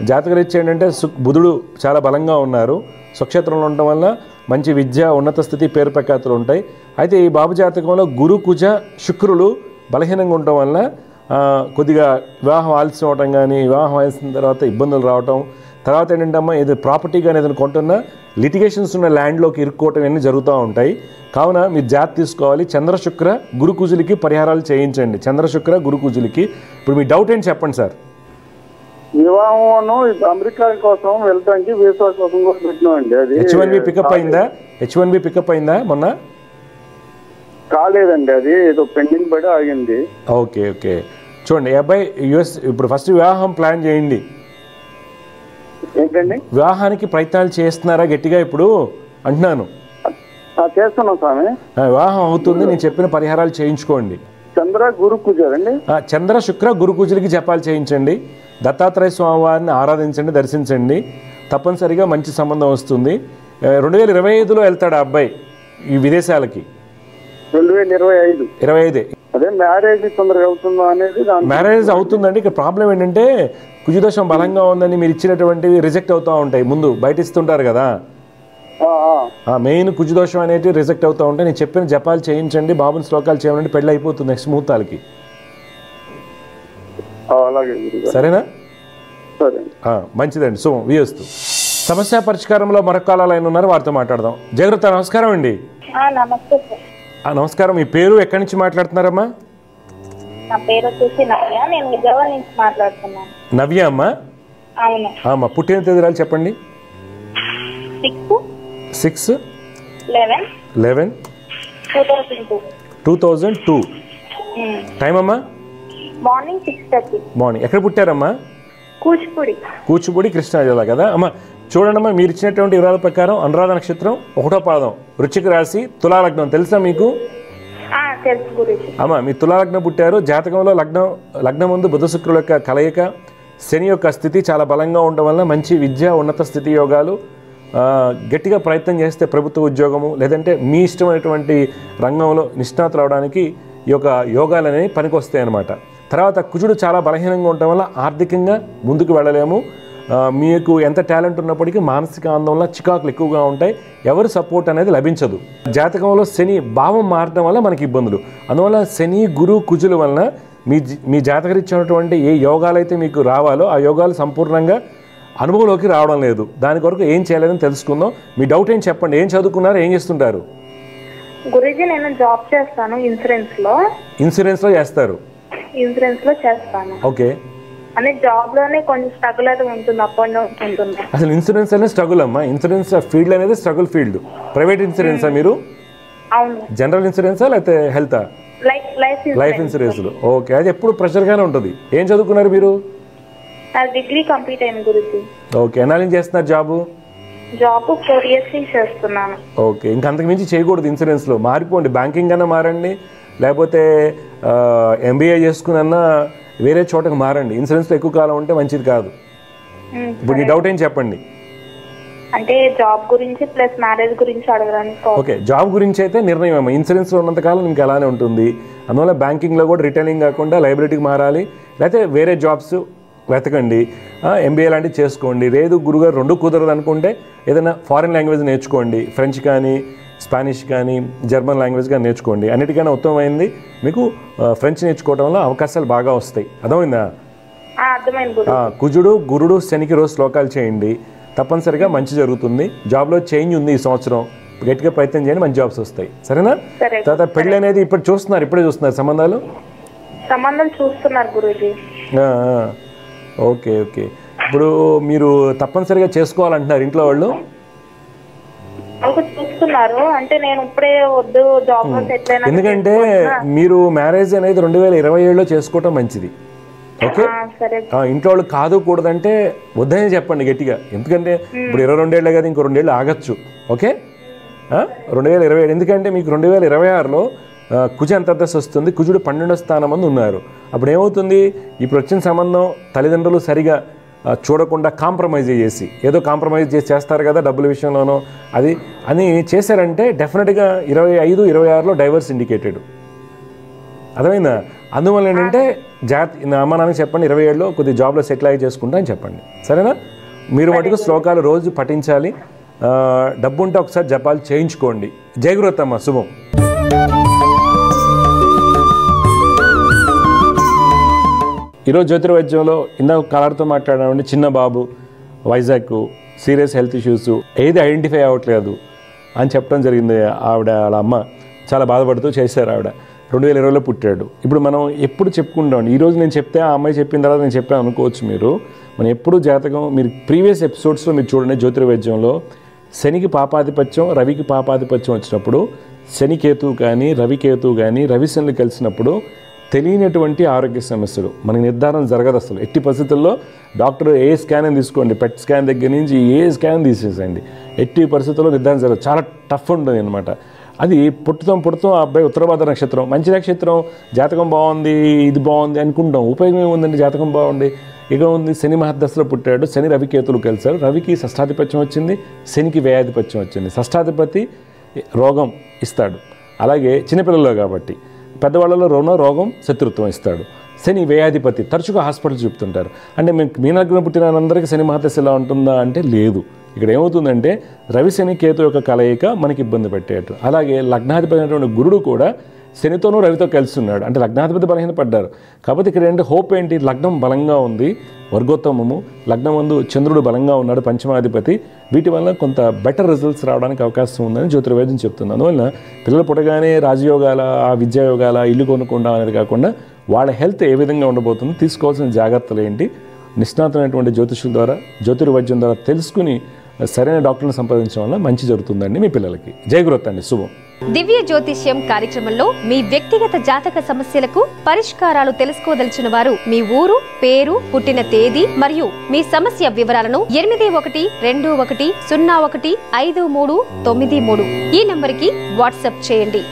Speaker 1: జాతకరీత్యా ఏంటంటే బుధుడు చాలా బలంగా ఉన్నారు. స్వక్షేత్రంలో ఉండటం వల్ల మంచి విద్య, ఉన్నత స్థితి, పేరు ప్రఖ్యాతులు ఉంటాయి. అయితే ఈ బాబు జాతకంలో గురు, కుజ, శుక్రులు బలహీనంగా ఉండటం వల్ల కొద్దిగా వివాహం ఆలస్యం అవటం కానీ, వివాహం ఆలసిన తర్వాత ఇబ్బందులు రావటం, తర్వాత ఏంటంటే ఏదో ప్రాపర్టీ కానీ ఏదైనా కొంటున్నా లిటిగేషన్స్ ఉన్న ల్యాండ్లోకి ఇరుక్కోవటం ఇవన్నీ జరుగుతూ ఉంటాయి. కావున మీరు జాగ్రత్త తీసుకోవాలి. చంద్రశుక్ర గురుకుజులకి పరిహారాలు చేయించండి. చంద్రశుక్ర గురుకుజులకి. ఇప్పుడు మీ డౌట్ ఏంటి చెప్పండి సార్?
Speaker 3: వివాహం అమెరికా కోసం వెళ్ళడానికి వీసా కోసం కూడా పెట్టినామండి. అది
Speaker 1: H1B పికప్ అయిందా? H1B పికప్ అయిందా మొన్న?
Speaker 3: కాలేదండి, అది ఏదో పెండింగ్ పడి ఆగింది.
Speaker 1: Okay okay. చూడండి, ఈ అబ్బాయి యుఎస్ ఇప్పుడు ఫస్ట్ వివాహం ప్లాన్ చేయండి.
Speaker 3: ఏంటండి?
Speaker 1: వివాహానికి ప్రయత్నాలు చేస్తున్నారా గట్టిగా ఇప్పుడు అంటున్నాను?
Speaker 3: చేస్తున్నాం స్వామి.
Speaker 1: వివాహం అవుతుంది, నేను చెప్పిన పరిహారాలు చేయించుకోండి.
Speaker 3: చంద్ర గురు కుజారండి.
Speaker 1: చంద్ర శుక్ర గురు కుజులకి జపాలు చేయించండి. దత్తాత్రేయ స్వామివారిని ఆరాధించండి, దర్శించండి. తప్పనిసరిగా మంచి సంబంధం వస్తుంది. 2025లో వెళ్తాడు ఆ అబ్బాయి ఈ విదేశాలకి.
Speaker 3: 2025. అదే మ్యారేజ్ తొందరగా అవుతుందా అనేది.
Speaker 1: మ్యారేజ్ అవుతుందండి. ఇక్కడ ప్రాబ్లం ఏంటంటే కుజదోషం బలంగా ఉందని మీరు ఇచ్చినటువంటివి రిజెక్ట్ అవుతూ ఉంటాయి. ముందు బయట ఇస్తుంటారు కదా, మెయిన్ కుజదోషం అనేది రిజెక్ట్ అవుతూ ఉంటాయి. నేను చెప్పిన జపాలు చేయించండి, బాబుని శ్లోకాలు చేయండి, పెళ్ళి అయిపోతుంది నెక్స్ట్ ముహూర్తాలకి. సరేనా? మంచిదండి, శుభం. వియస్తు. సమస్య పరిష్కారంలో మరొక కాలాలు అయిన ఉన్నారు, వారితో మాట్లాడదాం. జయగురుత నమస్కారం అండి. నమస్కారం. మీ పేరు, ఎక్కడి నుంచి మాట్లాడుతున్నారమ్మా?
Speaker 7: నా పేరు వచ్చేసి నవ్య, నేను విజయవాడ నుంచి మాట్లాడుతున్నాను.
Speaker 1: నవ్య అమ్మా?
Speaker 7: అవును
Speaker 1: అమ్మా. పుట్టిన తేదీరాలు చెప్పండి. 6/11/2002. టైం అమ్మా?
Speaker 7: మార్నింగ్ 6:30.
Speaker 1: మార్నింగ్. ఎక్కడ పుట్టారమ్మా? కూచిపూడి కృష్ణా జిల్లా కదా అమ్మా. చూడండమ్మా, మీరు ఇచ్చినటువంటి వివరాల ప్రకారం అనురాధ నక్షత్రం 1వ పాదం, వృశ్చిక రాశి, తులాలగ్నం. తెలుసా మీకు? అమ్మా, మీ తులాలగ్నం పుట్టారు. జాతకంలో లగ్నం ముందు బుధ శుక్రుల యొక్క కలయిక, శని యొక్క స్థితి చాలా బలంగా ఉండడం వల్ల మంచి విద్య, ఉన్నత స్థితి యోగాలు. గట్టిగా ప్రయత్నం చేస్తే ప్రభుత్వ ఉద్యోగము, లేదంటే మీ ఇష్టమైనటువంటి రంగంలో నిష్ణాతులు అవడానికి ఈ యొక్క యోగాలు అనేవి పనికొస్తాయి అన్నమాట. తర్వాత కుజుడు చాలా బలహీనంగా ఉండటం వల్ల ఆర్థికంగా ముందుకు వెళ్ళలేము. మీకు ఎంత టాలెంట్ ఉన్నప్పటికీ మానసిక ఆందోళన, చికాకులు ఎక్కువగా ఉంటాయి. ఎవరి సపోర్ట్ అనేది లభించదు. జాతకంలో శని భావం మారడం వల్ల మనకి ఇబ్బందులు. అందువల్ల శని, గురు, కుజుల వలన మీ జాతకరీత్యా ఏ యోగాలైతే మీకు రావాలో ఆ యోగాలు సంపూర్ణంగా అనుభవంలోకి రావడం లేదు. దాని కొరకు ఏం చేయలేదని తెలుసుకుందాం. మీ డౌట్ ఏం చెప్పండి. ఏం చదువుకున్నారు, ఏం చేస్తుంటారు?
Speaker 7: గురుజీ, నేను జాబ్ చేస్తాను ఇన్సూరెన్స్ లో.
Speaker 1: ఇన్సూరెన్స్ లో చేస్తారు?
Speaker 7: ఇన్సూరెన్స్ లో చేస్తాను.
Speaker 1: ఓకే.
Speaker 7: అంటే జాబ్ లోనే కొంచెం స్ట్రగుల్ అయితే ఉంటుంది, అప్ అండ్ డౌన్ ఉంటుంది.
Speaker 1: అసలు ఇన్సూరెన్స్ అనేది స్ట్రగుల్ అమ్మా. ఇన్సూరెన్స్ ఫీల్డ్ అనేది స్ట్రగుల్ ఫీల్డ్. ప్రైవేట్ ఇన్సూరెన్సా మీరు?
Speaker 7: అవును.
Speaker 1: జనరల్ ఇన్సూరెన్సా లేకపోతే హెల్తా? Life insurance. ఓకే, అది ఎప్పుడు ప్రెషర్గానే ఉంటుంది. ఏం చదువుకున్నారు మీరు?
Speaker 7: డిగ్రీ కంప్లీట్ అయింది గురించి.
Speaker 1: ఓకే, ఎన్నాళ్ళు చేస్తున్నారు జాబ్?
Speaker 7: 4 years నుంచి చేస్తున్నాను.
Speaker 1: ఓకే, ఇంకా అంతకు మించి చేయకూడదు ఇన్సూరెన్స్లో. మారిపోండి, బ్యాంకింగ్ అన్నా మారండి, లేకపోతే MBA చేసుకున్నా వేరే చోటకి మారండి. ఇన్సూరెన్స్లో ఎక్కువ కాలం ఉంటే మంచిది కాదు. ఇప్పుడు ఈ డౌట్ ఏం చెప్పండి.
Speaker 7: అంటే జాబ్ గురించి ప్లస్ మ్యారేజ్ గురించి అడగడానికి.
Speaker 1: ఓకే, జాబ్ గురించి అయితే నిర్ణయం అమ్మా. ఇన్సూరెన్స్లో ఉన్నంతకాలం ఇంకా అలానే ఉంటుంది. అందువల్ల బ్యాంకింగ్లో కూడా రిటైలింగ్ కాకుండా లైబిలిటీకి మారాలి, లేకపోతే వేరే జాబ్స్ వెతకండి. MBA లాంటివి చేసుకోండి. లేదు గురుగారు రెండు కుదరదు అనుకుంటే ఏదైనా ఫారిన్ లాంగ్వేజ్ నేర్చుకోండి. ఫ్రెంచ్ కానీ, స్పానిష్ కానీ, జర్మన్ లాంగ్వేజ్ కానీ నేర్చుకోండి. అన్నిటికన్నా ఉత్తమమైంది మీకు ఫ్రెంచ్ నేర్చుకోవడం వల్ల అవకాశాలు బాగా వస్తాయి. అర్థమైందా? కుజుడు గురుడు శనికి రోజు శ్లోకాలు చేయండి, తప్పనిసరిగా మంచి జరుగుతుంది. జాబ్లో చేంజ్ ఉంది ఈ సంవత్సరం, గట్టిగా ప్రయత్నం చేయండి, మంచి జాబ్స్ వస్తాయి. సరేనా? తర్వాత పెళ్ళి అనేది ఇప్పుడే చూస్తున్నారు సంబంధాలు
Speaker 7: చూస్తున్నారు గురూజీ.
Speaker 1: ఓకే ఓకే, ఇప్పుడు మీరు తప్పనిసరిగా చేసుకోవాలంటున్నారు ఇంట్లో వాళ్ళు?
Speaker 7: చూస్తున్నారు. అంటే నేను ఇప్పుడే వద్దు, జాబ్ లో సెటిల్ అయినా.
Speaker 1: ఎందుకంటే మీరు మ్యారేజ్ అనేది 2027లో చేసుకోవటం మంచిది. ఓకే, ఇంట్లో వాళ్ళు కాదు కూడదంటే వద్దనే చెప్పండి గట్టిగా. ఎందుకంటే ఇప్పుడు 22 ఏళ్ళే కదా, ఇంకో 2 ఏళ్ళు ఆగచ్చు. ఓకే, 2027. ఎందుకంటే మీకు 2026లో కుజ అంతర్దశ వస్తుంది. కుజుడు 12వ స్థానం మంది ఉన్నారు. అప్పుడు ఏమవుతుంది, ఇప్పుడు వచ్చిన సంబంధం తల్లిదండ్రులు సరిగా చూడకుండా కాంప్రమైజ్ చేసి, ఏదో కాంప్రమైజ్ చేస్తారు కదా డబ్బుల విషయంలోనో, అది అని చేశారంటే డెఫినెట్గా 25, 26లో డైవర్స్ ఇండికేటెడ్. అర్థమైందా? అందువల్ల ఏంటంటే అమ్మ నాన్నకి చెప్పండి 27లో కొద్దిగా జాబ్లో సెటిల్ అయ్యి చేసుకుంటా అని చెప్పండి. సరేనా? మీరు మటుకు శ్లోకాలు రోజు పఠించాలి. డబ్బు ఉంటే ఒకసారి జపాలు చేయించుకోండి. జయగురుతమ్మ, శుభం. ఈరోజు జ్యోతిర్వైద్యంలో ఇందాక కలర్తో మాట్లాడామండి. చిన్న బాబు, వైజాగ్, సీరియస్ హెల్త్ ఇష్యూస్, ఏది ఐడెంటిఫై అవ్వట్లేదు అని చెప్పడం జరిగింది. వాళ్ళ అమ్మ చాలా బాధపడుతూ చేశారు. ఆవిడ 2020లో పుట్టాడు. ఇప్పుడు మనం ఎప్పుడు చెప్పుకుంటాం, ఈరోజు నేను చెప్తే ఆ అమ్మాయి చెప్పిన తర్వాత నేను చెప్పాను అనుకోవచ్చు మీరు. మనం ఎప్పుడు జాతకం, మీరు ప్రీవియస్ ఎపిసోడ్స్లో మీరు చూడండి, జ్యోతిర్వైద్యంలో శనికి పాపాధిపత్యం, రవికి పాపాధిపత్యం వచ్చినప్పుడు, శనికేతువు కానీ రవికేతువు కానీ రవిశనులు కలిసినప్పుడు తెలియనటువంటి ఆరోగ్య సమస్యలు మనకి నిర్ధారణ జరగదు అసలు. ఎట్టి పరిస్థితుల్లో డాక్టర్ ఏ స్కాన్ అని తీసుకోండి, పెట్ స్కాన్ దగ్గర నుంచి ఏ స్కాన్ తీసేసేయండి, ఎట్టి పరిస్థితుల్లో నిర్ధారణ జరగదు. చాలా టఫ్ ఉంటుంది అనమాట. అది పుట్టుతాం ఆ అబ్బాయి ఉత్తరభాద్ర నక్షత్రం, మంచి నక్షత్రం, జాతకం బాగుంది, ఇది బాగుంది అనుకుంటాం. ఉపయోగం ఏముందండి? జాతకం బాగుంది, ఇక ఉంది. శని మహర్దశలో పుట్టాడు, శని రవికేతులు కలిశారు. రవికి షష్ఠాధిపత్యం వచ్చింది, శనికి వ్యయాధిపత్యం వచ్చింది. షష్ఠాధిపతి రోగం ఇస్తాడు, అలాగే చిన్నపిల్లల్లో కాబట్టి. పెద్దవాళ్ళలో రోగం శత్రుత్వం ఇస్తాడు. శని వ్యయాధిపతి, తరచుగా హాస్పిటల్ చూపుతుంటారు. అంటే మీనగ్న పుట్టిన అందరికీ శని మహర్దశ ఎలా ఉంటుందా అంటే లేదు. ఇక్కడ ఏమవుతుందంటే రవి శని కేతు యొక్క కలయిక మనకి ఇబ్బంది పెట్టేట్టు. అలాగే లగ్నాధిపతి అయినటువంటి గురుడు కూడా శనితోనూ రవితో కలిసి ఉన్నాడు, అంటే లగ్నాధిపతి బలహీన పడ్డారు. కాబట్టి ఇక్కడ ఏంటి హోప్ ఏంటి, లగ్నం బలంగా ఉంది, వర్గోత్తమము, లగ్నం ముందు చంద్రుడు బలంగా ఉన్నాడు, పంచమాధిపతి. వీటి వల్ల కొంత బెటర్ రిజల్ట్స్ రావడానికి అవకాశం ఉందని జ్యోతిర్వేదం చెప్తుంది. అందువల్ల పిల్లలు పుట్టగానే రాజయోగాల, విద్యాయోగాల, ఇల్లు కొనుక్కుండా అనేది కాకుండా వాళ్ళ హెల్త్ ఏ విధంగా ఉండబోతుందో, తీసుకోవాల్సిన జాగ్రత్తలు ఏంటి, నిష్ణాతమైనటువంటి జ్యోతిషుల ద్వారా, జ్యోతిర్వైద్యం ద్వారా తెలుసుకుని సరైన డాక్టర్ని సంప్రదించడం వల్ల మంచి జరుగుతుందండి మీ పిల్లలకి. జయగురుత్ అండి, శుభం.
Speaker 8: దివ్య జ్యోతిష్యం కార్యక్రమంలో మీ వ్యక్తిగత జాతక సమస్యలకు పరిష్కారాలు తెలుసుకోదలిచిన వారు మీ ఊరు, పేరు, పుట్టిన తేదీ మరియు మీ సమస్య వివరాలను 8121015393 ఈ నంబర్కి వాట్సాప్ చేయండి.